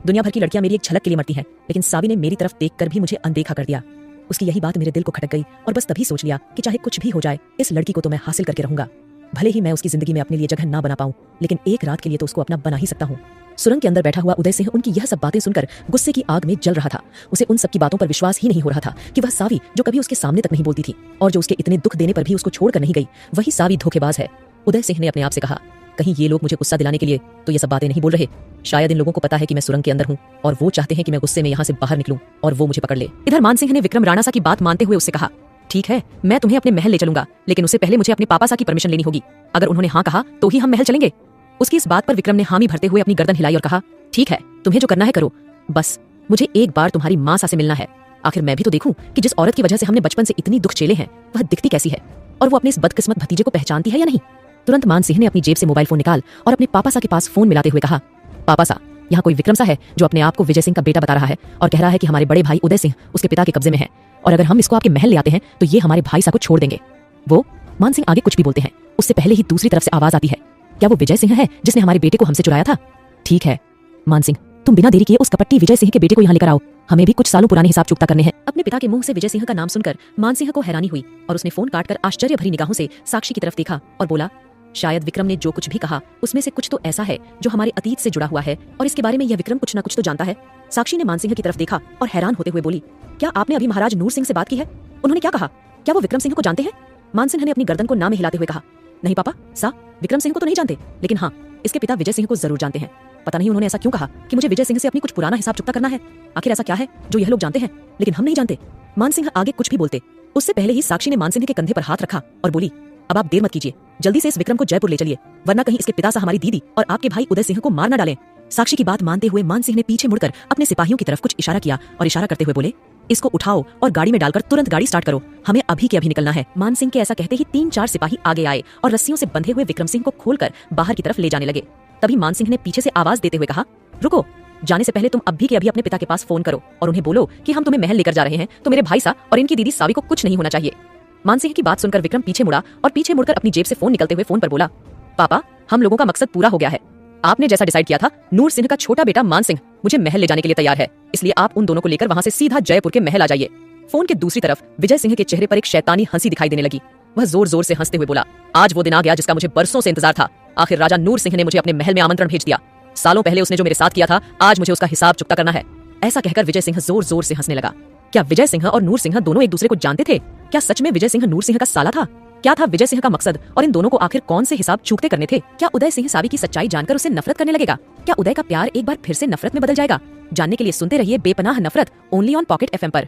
दुनिया भर की लड़कियां मेरी एक झलक के लिए मरती हैं, लेकिन सावी ने मेरी तरफ देखकर भी मुझे अनदेखा कर दिया। उसकी यही बात मेरे दिल को खटक गई और बस तभी सोच लिया कि चाहे कुछ भी हो जाए इस लड़की को तो मैं हासिल करके रहूंगा। भले ही मैं उसकी जिंदगी में अपने लिए जगह ना बना पाऊं, लेकिन एक रात के लिए तो उसको अपना बना ही सकता हूं। सुरंग के अंदर बैठा हुआ उदय सिंह उनकी यह सब बातें सुनकर गुस्से की आग में जल रहा था। उसे उन सब की बातों पर विश्वास ही नहीं हो रहा था कि वह सावी जो कभी उसके सामने तक नहीं बोलती थी और जो उसके इतने दुख देने पर भी उसको छोड़कर नहीं गई, वही सावी धोखेबाज है। उदय सिंह ने अपने आप से कहा, कहीं ये लोग मुझे गुस्सा दिलाने के लिए तो ये सब बातें नहीं बोल रहे। शायद इन लोगों को पता है कि मैं सुरंग के अंदर हूँ और वो चाहते हैं कि मैं गुस्से में यहाँ से बाहर निकलूं और वो मुझे पकड़ ले। इधर मानसिंह ने विक्रम राणा सा की बात मानते हुए उससे कहा, ठीक है, मैं तुम्हें अपने महल ले चलूंगा, लेकिन उससे पहले मुझे अपने पापा सा की परमिशन लेनी होगी। अगर उन्होंने हाँ कहा तो ही हम महल चलेंगे। उसकी इस बात पर विक्रम ने हामी भरते हुए अपनी गर्दन हिलाई और कहा, ठीक है, तुम्हें जो करना है करो, बस मुझे एक बार तुम्हारी माँ सा से मिलना है। आखिर मैं भी तो देखूं कि जिस औरत की वजह से हमने बचपन से इतनी दुख झेले हैं वह दिखती कैसी है और वो अपने इस बदकिस्मत भतीजे को पहचानती है या नहीं। तुरंत मानसिंह ने अपनी जेब से मोबाइल फोन निकाल और अपने पापा सा के पास फोन मिलाते हुए कहा, पापा सा, यहाँ कोई विक्रम सा है जो अपने आप को विजय सिंह का बेटा बता रहा है और कह रहा है कि हमारे बड़े भाई उदय सिंह उसके पिता के कब्जे में है और अगर हम इसको आपके महल ले आते हैं तो ये हमारे भाई सा को छोड़ देंगे। वो मानसिंह आगे कुछ भी बोलते हैं उससे पहले ही दूसरी तरफ से आवाज आती है, क्या वो विजय सिंह है जिसने हमारे बेटे को हमसे चुराया था? ठीक है मानसिंह, तुम बिना देरी किए उस कपट्टी विजय सिंह के बेटे को यहाँ लेकर आओ, हमें भी कुछ सालों पुराने हिसाब चुकता करने हैं। अपने पिता के मुंह से विजय सिंह का नाम सुनकर मानसिंह को हैरानी हुई और उसने फोन काटकर आश्चर्य भरी निगाहों से साक्षी की तरफ देखा और बोला, शायद विक्रम ने जो कुछ भी कहा उसमें से कुछ तो ऐसा है जो हमारे अतीत से जुड़ा हुआ है और इसके बारे में यह विक्रम कुछ न कुछ तो जानता है। साक्षी ने मानसिंह की तरफ देखा और हैरान होते हुए बोली, क्या आपने अभी महाराज नूर सिंह से बात की है? उन्होंने क्या कहा? क्या वो विक्रम सिंह को जानते हैं? मानसिंह ने अपनी गर्दन को ना में हिलाते हुए कहा, नहीं पापा सा, विक्रम सिंह को तो नहीं जानते, लेकिन हाँ, इसके पिता विजय सिंह को जरूर जानते हैं। पता नहीं उन्होंने ऐसा क्यों कहा कि मुझे विजय सिंह से अपनी कुछ पुराना हिसाब चुकता करना है। आखिर ऐसा क्या है जो यह लोग जानते हैं लेकिन हम नहीं जानते? मानसिंह आगे कुछ भी बोलते उससे पहले ही साक्षी ने मानसिंह के कंधे पर हाथ रखा और बोली, अब आप देर मत कीजिए, जल्दी से इस विक्रम को जयपुर ले चलिए, वरना कहीं इसके पिता सा हमारी दीदी और आपके भाई उदय सिंह को मार न डालें। साक्षी की बात मानते हुए मानसिंह ने पीछे मुड़कर अपने सिपाहियों की तरफ कुछ इशारा किया और इशारा करते हुए बोले, इसको उठाओ और गाड़ी में डालकर तुरंत गाड़ी स्टार्ट करो, हमें अभी के अभी निकलना है। मानसिंह के ऐसा कहते ही 3-4 सिपाही आगे आए और रस्सियों से बंधे हुए विक्रम सिंह को खोलकर बाहर की तरफ ले जाने लगे। तभी मानसिंह ने पीछे से आवाज देते हुए कहा, रुको, जाने से पहले तुम अभी के अभी अपने पिता के पास फोन करो और उन्हें बोलो कि हम तुम्हें महल लेकर जा रहे हैं, तो मेरे भाई सा और इनकी दीदी सावी को कुछ नहीं होना चाहिए। मानसिंह की बात सुनकर विक्रम पीछे मुड़ा और पीछे मुड़कर अपनी जेब से फोन निकलते हुए फोन पर बोला, पापा, हम लोगों का मकसद पूरा हो गया है। आपने जैसा डिसाइड किया था, नूर सिंह का छोटा बेटा मानसिंह मुझे महल ले जाने के लिए तैयार है, इसलिए आप उन दोनों को लेकर वहां से सीधा जयपुर के महल आ जाइए। फोन के दूसरी तरफ विजय सिंह के चेहरे पर एक शैतानी हंसी दिखाई देने लगी। वह जोर जोर से हंसते हुए बोला, आज वो दिन आ गया जिसका मुझे बरसों से इंतजार था। आखिर राजा नूर सिंह ने मुझे अपने महल में आमंत्रण भेज दिया। सालों पहले उसने जो मेरे साथ किया था, आज मुझे उसका हिसाब चुकता करना है। ऐसा कहकर विजय सिंह जोर जोर से हंसने लगा। क्या विजय सिंह और नूर सिंह दोनों एक दूसरे को जानते थे? क्या सच में विजय सिंह नूर सिंह का साला था? क्या था विजय सिंह का मकसद और इन दोनों को आखिर कौन से हिसाब चूकते करने थे? क्या उदय सिंह सावी की सच्चाई जानकर उसे नफरत करने लगेगा? क्या उदय का प्यार एक बार फिर से नफरत में बदल जाएगा? जानने के लिए सुनते रहिए बेपनाह नफरत, ओनली ऑन पॉकेट FM पर।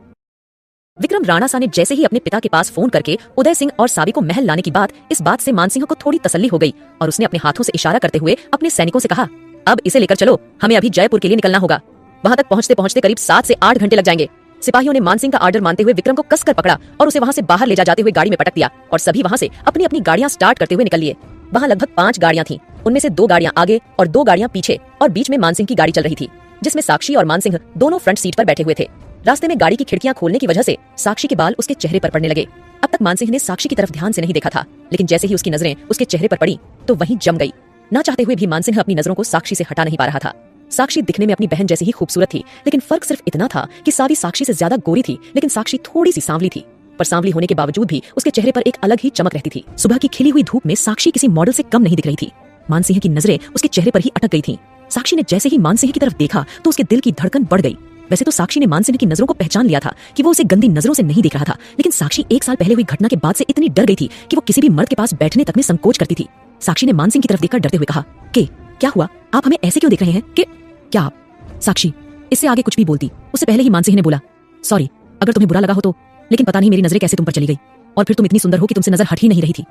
विक्रम राणा सा ने जैसे ही अपने पिता के पास फोन करके उदय सिंह और सावी को महल लाने की बात, इस बात से मानसिंह को थोड़ी तसल्ली हो गई और उसने अपने हाथों से इशारा करते हुए अपने सैनिकों से कहा, अब इसे लेकर चलो, हमें अभी जयपुर के लिए निकलना होगा। वहां तक पहुंचते पहुंचते करीब 7 से 8 घंटे लग जाएंगे। सिपाहियों ने मानसिंह का आर्डर मानते हुए विक्रम को कसकर पकड़ा और उसे वहां से बाहर ले जाते हुए गाड़ी में पटक दिया और सभी वहां से अपनी अपनी गाड़ियां स्टार्ट करते हुए निकल लिए। वहां लगभग 5 गाड़ियां थीं, उनमें से 2 गाड़ियां आगे और 2 गाड़ियां पीछे और बीच में मानसिंह की गाड़ी चल रही थी, जिसमें साक्षी और मानसिंह दोनों फ्रंट सीट पर बैठे हुए थे। रास्ते में गाड़ी की खिड़कियां खोलने की वजह से साक्षी के बाल उसके चेहरे पर पड़ने लगे। अब तक मानसिंह ने साक्षी की तरफ ध्यान से नहीं देखा था, लेकिन जैसे ही उसकी नजरें उसके चेहरे पर पड़ी तो वहीं जम गई। ना चाहते हुए भी मानसिंह अपनी नजरों को साक्षी से हटा नहीं पा रहा था। साक्षी दिखने में अपनी बहन जैसी ही खूबसूरत थी, लेकिन फर्क सिर्फ इतना था कि सावी साक्षी से ज्यादा गोरी थी, लेकिन साक्षी थोड़ी सी सांवली थी। पर सांवली होने के बावजूद भी उसके चेहरे पर एक अलग ही चमक रहती थी। सुबह की खिली हुई धूप में साक्षी किसी मॉडल से कम नहीं दिख रही थी। मानसिंह की नजरें उसके चेहरे पर ही अटक गई थीं। साक्षी ने जैसे ही मानसिंह की तरफ देखा तो उसके दिल की धड़कन बढ़ गई। वैसे तो साक्षी ने मानसिंह की नजरों को पहचान लिया था कि वो उसे गंदी नजरों से नहीं देख रहा था, लेकिन साक्षी 1 साल पहले हुई घटना के बाद से इतनी डर गई थी कि वो किसी भी मर्द के पास बैठने तक में संकोच करती थी। साक्षी ने मानसिंह की तरफ देखकर डरते हुए कहा, कि क्या हुआ, आप हमें ऐसे क्यों देख रहे हैं? कि क्या आप? साक्षी इससे आगे कुछ भी बोलती उससे पहले ही मानसिंह ने बोला, सॉरी अगर तुम्हें बुरा लगा हो तो, लेकिन पता नहीं मेरी नजरें कैसे तुम पर चली गई और फिर तुम इतनी सुंदर हो कि तुमसे नजर हट ही नहीं रही थी।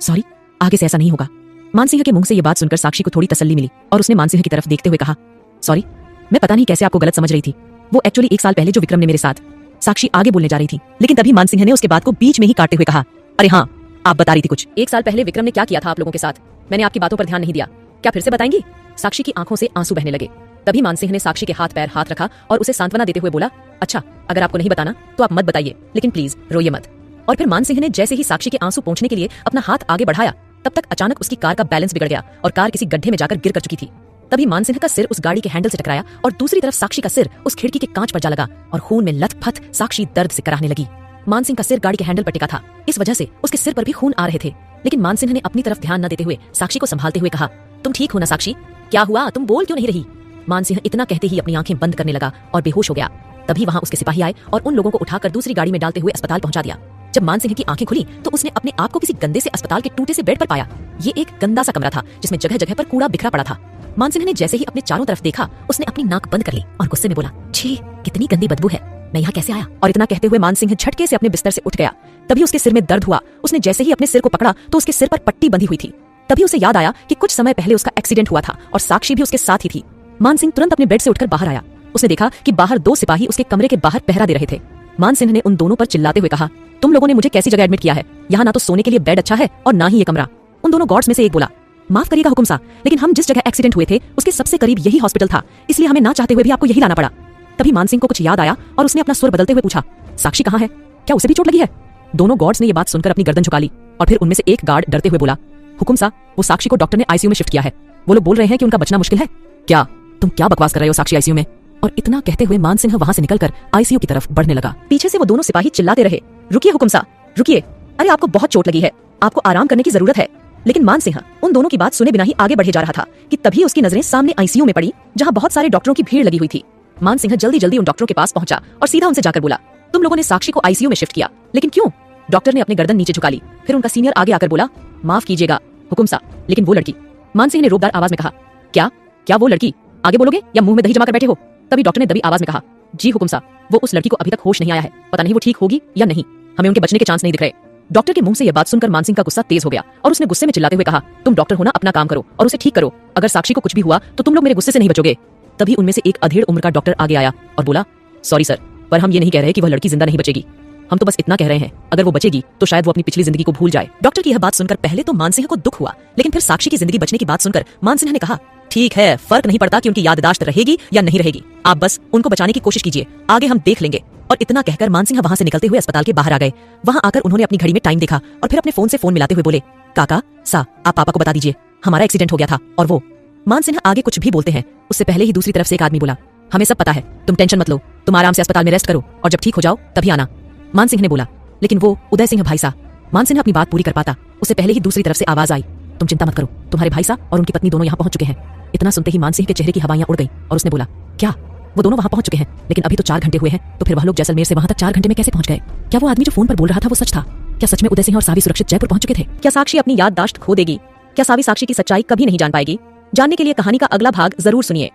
सॉरी, आगे से ऐसा नहीं होगा। मानसिंह के मुंह से ये बात सुनकर साक्षी को थोड़ी तसल्ली मिली और उसने मानसिंह की तरफ देखते हुए कहा, सॉरी, मैं पता नहीं कैसे आपको गलत समझ रही थी। वो एक्चुअली 1 साल पहले जो विक्रम ने मेरे साथ। साक्षी आगे बोलने जा रही थी, लेकिन तभी मानसिंह ने उसके बात को बीच में ही काटते हुए कहा, अरे हाँ, आप बता रही थी कुछ। 1 साल पहले विक्रम ने क्या किया था आप लोगों के साथ? मैंने आपकी बातों पर ध्यान नहीं दिया, क्या फिर से बताएंगी? साक्षी की आंखों से आंसू बहने लगे। तभी मानसिंह ने साक्षी के हाथ पैर हाथ रखा और उसे सांत्वना देते हुए बोला, अच्छा अगर आपको नहीं बताना तो आप मत बताइए, लेकिन प्लीज रोइए मत। और फिर मानसिंह ने जैसे ही साक्षी के आंसू पोंछने के लिए अपना हाथ आगे बढ़ाया, तब तक अचानक उसकी कार का बैलेंस बिगड़ गया और कार किसी गड्ढे में जाकर गिर कर चुकी थी। तभी मानसिंह का सिर उस गाड़ी के हैंडल से टकराया और दूसरी तरफ साक्षी का सिर उस खिड़की के कांच पर जा लगा और खून में लथपथ साक्षी दर्द से कराहने लगी। मानसिंह का सिर गाड़ी के हैंडल पर टिका था, इस वजह से उसके सिर पर भी खून आ रहे थे, लेकिन मानसिंह ने अपनी तरफ ध्यान न देते हुए साक्षी को संभालते हुए कहा, तुम ठीक हो ना साक्षी? क्या हुआ, तुम बोल क्यों नहीं रही? मानसिंह इतना कहते ही अपनी आंखें बंद करने लगा और बेहोश हो गया। तभी वहां उसके सिपाही आए और उन लोगों को उठाकर दूसरी गाड़ी में डालते हुए अस्पताल पहुंचा दिया। जब मान सिंह की आंखें खुली तो उसने अपने आप को किसी गंदे से अस्पताल के टूटे से बेड पर पाया। ये एक गंदा सा कमरा था जिसमें जगह जगह पर कूड़ा बिखरा पड़ा था। मान सिंह ने जैसे ही अपने चारों तरफ देखा उसने अपनी नाक बंद कर ली और गुस्से में बोला, छी कितनी गंदी बदबू है, मैं यहाँ कैसे आया। और इतना कहते हुए मान सिंह झटके से अपने बिस्तर से उठ गया। तभी उसके सिर में दर्द हुआ। उसने जैसे ही अपने सिर को पकड़ा तो उसके सिर पर पट्टी बंधी हुई थी। तभी उसे याद आया कि कुछ समय पहले उसका एक्सीडेंट हुआ था और साक्षी भी उसके साथ ही थी। मान सिंह तुरंत अपने बेड से उठकर बाहर आया। उसने देखा कि बाहर 2 सिपाही उसके कमरे के बाहर पहरा दे रहे थे। मान सिंह ने उन दोनों पर चिल्लाते हुए कहा, तुम लोगों ने मुझे कैसी जगह एडमिट किया है? यहाँ ना तो सोने के लिए बेड अच्छा है और ना ही ये कमरा। उन दोनों गार्ड्स में से एक बोला, माफ करिएगा हुकुम साहब, लेकिन हम जिस जगह एक्सीडेंट हुए थे उसके सबसे करीब यही हॉस्पिटल था, इसलिए हमें ना चाहते हुए भी आपको यही लाना पड़ा। तभी मान सिंह को कुछ याद आया और उसने अपना स्वर बदलते हुए पूछा, साक्षी कहाँ है? क्या उसे भी चोट लगी है? दोनों गार्ड्स ने ये बात सुनकर अपनी गर्दन झुका ली और फिर उनमें से एक गार्ड डरते हुए बोला, हुकुम साहब, वो साक्षी को डॉक्टर ने आईसीयू में शिफ्ट किया है। वो लोग बोल रहे हैं कि उनका बचना मुश्किल है। क्या तुम क्या बकवास कर रहे हो? साक्षी आईसीयू में? और इतना कहते हुए मान सिंह वहां से निकलकर आईसीयू की तरफ बढ़ने लगा। पीछे से वो दोनों सिपाही चिल्लाते रहे, रुकिए हुकुम साहब, रुकिए, अरे आपको बहुत चोट लगी है, आपको आराम करने की जरूरत है। लेकिन मान सिंह उन दोनों की बात सुने बिना ही आगे बढ़े जा रहा था कि तभी उसकी नजरें सामने आईसीयू में पड़ी जहां बहुत सारे डॉक्टरों की भीड़ लगी हुई थी। मान सिंह जल्दी जल्दी उन डॉक्टरों के पास पहुंचा और सीधा उनसे जाकर बोला, तुम लोगों ने साक्षी को आईसीयू में शिफ्ट किया, लेकिन क्यों? डॉक्टर ने अपनी गर्दन नीचे झुका ली। फिर उनका सीनियर आगे आकर बोला, माफ कीजिएगा हुकुम साहब, लेकिन वो लड़की। मान सिंह ने रोकदार आवाज में कहा, क्या क्या वो लड़की? आगे बोलोगे या मुंह में दही जमा कर बैठे हो? तभी डॉक्टर ने दबी आवाज में कहा, जी हुकुम साहब, वो उस लड़की को अभी तक होश नहीं आया है, पता नहीं वो ठीक होगी या नहीं, हमें उनके बचने के चांस नहीं दिख रहे। डॉक्टर के मुंह से यह बात सुनकर मान सिंह का गुस्सा तेज हो गया और उसने गुस्से में चिल्लाते हुए कहा, तुम डॉक्टर हो ना, अपना काम करो और उसे ठीक करो। अगर साक्षी को कुछ भी हुआ तो तुम लोग मेरे गुस्से से नहीं बचोगे। तभी उनमें से एक अधेड़ उम्र का डॉक्टर आगे आया और बोला, सॉरी सर, पर हम ये नहीं कह रहे कि वह लड़की जिंदा नहीं बचेगी, हम तो बस इतना कह रहे हैं अगर वो बचेगी तो शायद वो अपनी पिछली जिंदगी को भूल जाए। डॉक्टर की यह बात सुनकर पहले तो मान सिंह को दुख हुआ, लेकिन फिर साक्षी की जिंदगी बचने की बात सुनकर मान सिंह ने कहा, ठीक है, फर्क नहीं पड़ता कि उनकी याददाश्त रहेगी या नहीं रहेगी, आप बस उनको बचाने की कोशिश कीजिए, आगे हम देख लेंगे। और इतना कहकर मान सिंह वहां से निकलते हुए अस्पताल के बाहर आ गए। वहां आकर उन्होंने अपनी घड़ी में टाइम देखा और फिर अपने फोन से फोन मिलाते हुए बोले, काका सा, आप पापा को बता दीजिए हमारा एक्सीडेंट हो गया था। और वो मान सिंह आगे कुछ भी बोलते हैं उससे पहले ही दूसरी तरफ से एक आदमी बोला, हमें सब पता है, तुम टेंशन मत लो, तुम आराम से अस्पताल में रेस्ट करो और जब ठीक हो जाओ तभी आना। मान सिंह ने बोला, लेकिन वो उदय सिंह भाई साहब। मान सिंह अपनी बात पूरी कर पाता उससे पहले ही दूसरी तरफ से आवाज आई, तुम चिंता मत करो, तुम्हारे भाई साहब और उनकी पत्नी दोनों यहाँ पहुंच चुके हैं। इतना सुनते ही मान सिंह के चेहरे की हवाइयां उड़ गई और उसने बोला, क्या वो दोनों वहां पहुंच चुके हैं? लेकिन अभी तो 4 घंटे हुए हैं, तो फिर वह लोग जैसलमेर से वहां तक 4 घंटे में कैसे पहुंच गए? क्या वो आदमी जो फोन पर बोल रहा था वो सच था? क्या सच में उदय सिंह और सावी सुरक्षित जयपुर पहुंच चुके थे? क्या साक्षी अपनी याददाश्त खो देगी? क्या सावी साक्षी की सच्चाई कभी नहीं जान पाएगी? जानने के लिए कहानी का अगला भाग जरूर सुनिए।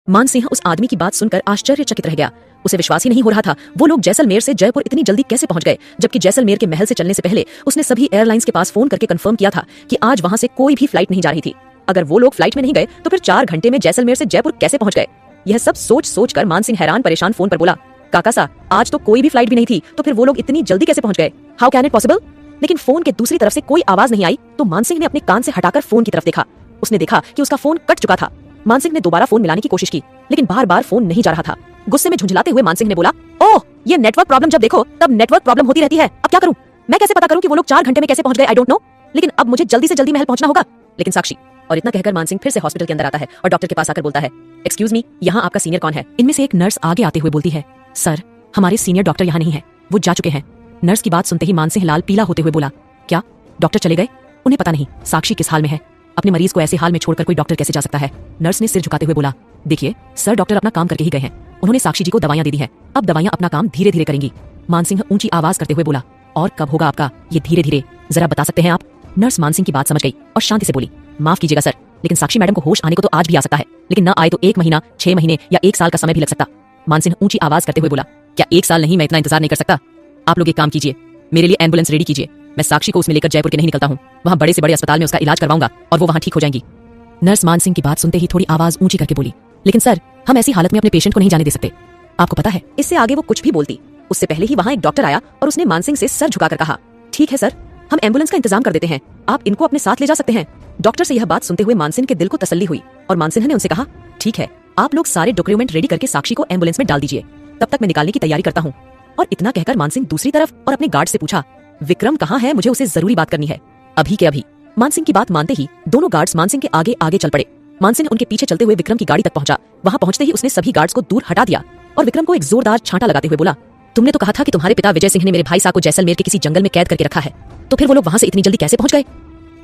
मान सिंह उस आदमी की बात सुनकर आश्चर्यचकित रह गया। उसे विश्वास ही नहीं हो रहा था वो लोग जैसलमेर से जयपुर इतनी जल्दी कैसे पहुंच गए, जबकि जैसलमेर के महल से चलने से पहले उसने सभी एयरलाइंस के पास फोन करके कंफर्म किया था कि आज वहां से कोई भी फ्लाइट नहीं जा रही थी। अगर वो लोग फ्लाइट में नहीं गए तो फिर 4 घंटे में जैसलमेर से जयपुर कैसे पहुंच गए? यह सब सोच सोच कर मान सिंह हैरान परेशान फोन पर बोला, काका सा, आज तो कोई भी फ्लाइट भी नहीं थी, तो फिर वो लोग इतनी जल्दी कैसे पहुंच गए? How can it possible? लेकिन फोन के दूसरी तरफ से कोई आवाज नहीं आई तो मान सिंह ने अपने कान से हटाकर फोन की तरफ देखा। उसने देखा कि उसका फोन कट चुका था। मान सिंह ने दोबारा फोन मिलाने की कोशिश की, लेकिन बार बार फोन नहीं जा रहा था। गुस्से में झुंझलाते हुए मान सिंह ने बोला, ओह, ये नेटवर्क प्रॉब्लम जब देखो तब नेटवर्क प्रॉब्लम होती रहती है, अब क्या करूं? मैं कैसे पता करूं कि वो लोग 4 घंटे में कैसे पहुंच गए? आई डोंट नो, लेकिन अब मुझे जल्दी से जल्दी महल पहुंचना होगा। लेकिन साक्षी। और इतना कहकर मान सिंह फिर से हॉस्पिटल के अंदर आता है और डॉक्टर के पास आकर बोलता है, एक्सक्यूज मी, यहाँ आपका सीनियर कौन है? इनमें से एक नर्स आगे आते हुए बोलती है, सर, हमारे सीनियर डॉक्टर यहाँ नहीं है, वो जा चुके हैं। नर्स की बात सुनते ही मान सिंह लाल पीला होते हुए बोला, क्या डॉक्टर चले गए? उन्हें पता नहीं साक्षी किस हाल में है, अपने मरीज को ऐसे हाल में छोड़कर कोई डॉक्टर कैसे जा सकता है? नर्स ने सिर झुकाते हुए बोला, देखिए सर, डॉक्टर अपना काम करके ही गए हैं, उन्होंने साक्षी जी को दवाइयां दे दी हैं, अब दवाइयां अपना काम धीरे धीरे करेंगी। मान सिंह ऊंची आवाज करते हुए बोला, और कब होगा आपका ये धीरे धीरे, जरा बता सकते हैं आप? नर्स मान सिंह की बात समझ गई और शांति से बोली, माफ कीजिएगा सर, लेकिन साक्षी मैडम को होश आने को तो आज भी आ सकता है, लेकिन न आए तो 1 महीना, 6 महीने या 1 साल का समय भी लग सकता। मान सिंह ऊंची आवाज करते हुए बोला, क्या 1 साल नहीं, मैं इतना इंतजार नहीं कर सकता। आप लोग एक काम कीजिए, मेरे लिए एम्बुलेंस रेडी कीजिए, मैं साक्षी को उसमें लेकर जयपुर के नहीं निकलता हूँ, वहाँ बड़े से बड़े अस्पताल में उसका इलाज करवाऊंगा और वो वहाँ ठीक हो जाएंगी। नर्स मान सिंह की बात सुनते ही थोड़ी आवाज ऊंची करके बोली, लेकिन सर, हम ऐसी हालत में अपने पेशेंट को नहीं जाने दे सकते, आपको पता है। इससे आगे वो कुछ भी बोलती उससे पहले ही वहाँ एक डॉक्टर आया और उसने मान सिंह से सर झुकाकर कहा, ठीक है सर, हम एम्बुलेंस का इंतजाम कर देते हैं, आप इनको अपने साथ ले जा सकते हैं। डॉक्टर से यह बात सुनते हुए मान सिंह के दिल को तसल्ली हुई और मान सिंह ने उनसे कहा, ठीक है, आप लोग सारे डॉक्यूमेंट रेडी करके साक्षी को एम्बुलेंस में डाल दीजिए, तब तक मैं निकालने की तैयारी करता हूँ। और इतना कहकर मान सिंह दूसरी तरफ और अपने गार्ड से पूछा, विक्रम कहाँ है? मुझे उसे जरूरी बात करनी है, अभी के अभी। मान सिंह की बात मानते ही दोनों गार्ड्स मान सिंह के आगे आगे चल पड़े। मान सिंह उनके पीछे चलते हुए विक्रम की गाड़ी तक पहुंचा। वहां पहुंचते ही उसने सभी गार्ड्स को दूर हटा दिया और विक्रम को एक जोरदार छांटा लगाते हुए बोला, तुमने तो कहा था कि तुम्हारे पिता विजय सिंह ने मेरे भाई साहब को जैसलमेर के किसी जंगल में कैद करके रखा है, तो फिर वो लोग वहां से इतनी जल्दी कैसे पहुंच गए?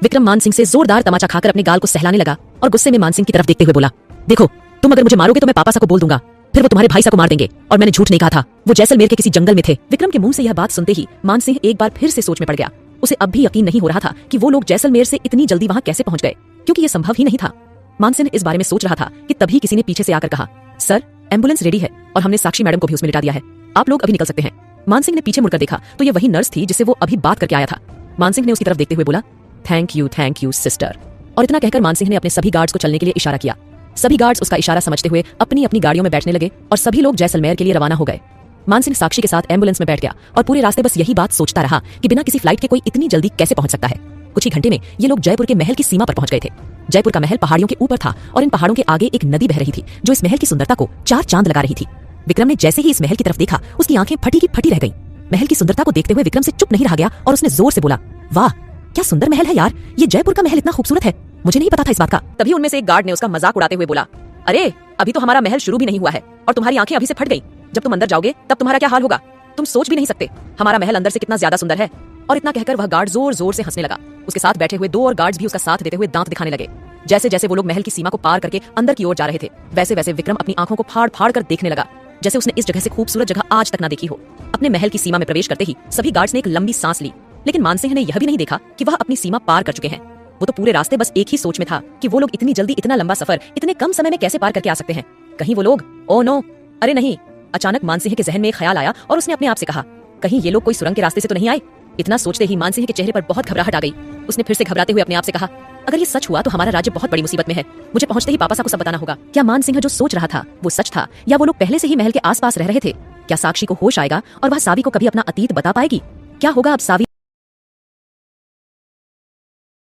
विक्रम मान सिंह से जोरदार तमाचा खाकर अपने गाल को सहलाने लगा और गुस्से में मान सिंह की तरफ देखते हुए बोला, देखो, तुम अगर मुझे मारोगे तो मैं पापा साहब को बोल दूंगा, फिर वो तुम्हारे भाई सा को मार देंगे। और मैंने झूठ नहीं कहा था, वो जैसलमेर के किसी जंगल में थे। विक्रम के मुंह से यह बात सुनते ही मान सिंह एक बार फिर से सोच में पड़ गया। उसे अब भी यकीन नहीं हो रहा था कि वो लोग जैसलमेर से इतनी जल्दी वहां कैसे पहुंच गए, क्योंकि यह संभव ही नहीं था। मान सिंह इस बारे में सोच रहा था कि तभी किसी ने पीछे से आकर कहा, सर एम्बुलेंस रेडी है और हमने साक्षी मैडम को भी उसमें लिटा दिया है, आप लोग अभी निकल सकते हैं। मान सिंह ने पीछे मुड़कर देखा तो ये वही नर्स थी जिससे वो अभी बात करके आया था। मान सिंह ने उसकी तरफ देखते हुए बोला, थैंक यू सिस्टर। और इतना कहकर मान सिंह ने अपने सभी गार्ड्स को चलने के लिए इशारा किया। सभी गार्ड्स उसका इशारा समझते हुए अपनी अपनी गाड़ियों में बैठने लगे और सभी लोग जैसलमेर के लिए रवाना हो गए। मान सिंह साक्षी के साथ एम्बुलेंस में बैठ गया और पूरे रास्ते बस यही बात सोचता रहा कि बिना किसी फ्लाइट के कोई इतनी जल्दी कैसे पहुंच सकता है। कुछ ही घंटे में ये लोग जयपुर के महल की सीमा पर पहुंच गए थे। जयपुर का महल पहाड़ियों के ऊपर था और इन पहाड़ों के आगे एक नदी बह रही थी जो इस महल की सुंदरता को चार चांद लगा रही थी। विक्रम ने जैसे ही इस महल की तरफ देखा उसकी आंखें फटी की फटी रह गईं। महल की सुंदरता को देखते हुए विक्रम से चुप नहीं रहा गया और उसने जोर से बोला, वाह क्या सुंदर महल है यार, ये जयपुर का महल इतना खूबसूरत है, मुझे नहीं पता था इस बात का। तभी उनमें से एक गार्ड ने उसका मजाक उड़ाते हुए बोला, अरे अभी तो हमारा महल शुरू भी नहीं हुआ है और तुम्हारी आंखें अभी से फट गई, जब तुम अंदर जाओगे तब तुम्हारा क्या हाल होगा, तुम सोच भी नहीं सकते हमारा महल अंदर से कितना ज्यादा सुंदर है। और इतना कहकर वह गार्ड जोर जोर से हंसने लगा। उसके साथ बैठे हुए दो और गार्ड्स भी उसका साथ देते हुए दांत दिखाने लगे। जैसे जैसे वो लोग महल की सीमा को पार करके अंदर की ओर जा रहे थे वैसे वैसे विक्रम अपनी आंखों को फाड़ फाड़ कर देखने लगा, जैसे उसने इस जगह से खूबसूरत जगह आज तक ना देखी हो। अपने महल की सीमा में प्रवेश करते ही सभी गार्ड्स ने एक लंबी सांस ली, लेकिन मान सिंह ने यह भी नहीं देखा कि वह अपनी सीमा पार कर चुके हैं। वो तो पूरे रास्ते बस एक ही सोच में था कि वो लोग इतनी जल्दी इतना लंबा सफर इतने कम समय में कैसे पार करके आ सकते हैं। कहीं वो लोग, ओ नो, अरे नहीं। अचानक मान सिंह के जहन में एक ख्याल आया और उसने अपने आप से कहा, कहीं ये लोग कोई सुरंग के रास्ते से तो नहीं आए। इतना सोचते ही मान सिंह के चेहरे पर बहुत घबराहट आ गई। उसने फिर से घबराते हुए अपने आप से कहा, अगर ये सच हुआ तो हमारा राज्य बहुत बड़ी मुसीबत में है, मुझे पहुंचते ही पापा सा को सब बताना होगा। क्या मान सिंह जो सोच रहा था वो सच था या वो लोग पहले से ही महल के आसपास रह रहे थे? क्या साक्षी को होश आएगा और वह सावी को कभी अपना अतीत बता पाएगी? क्या होगा अब सावी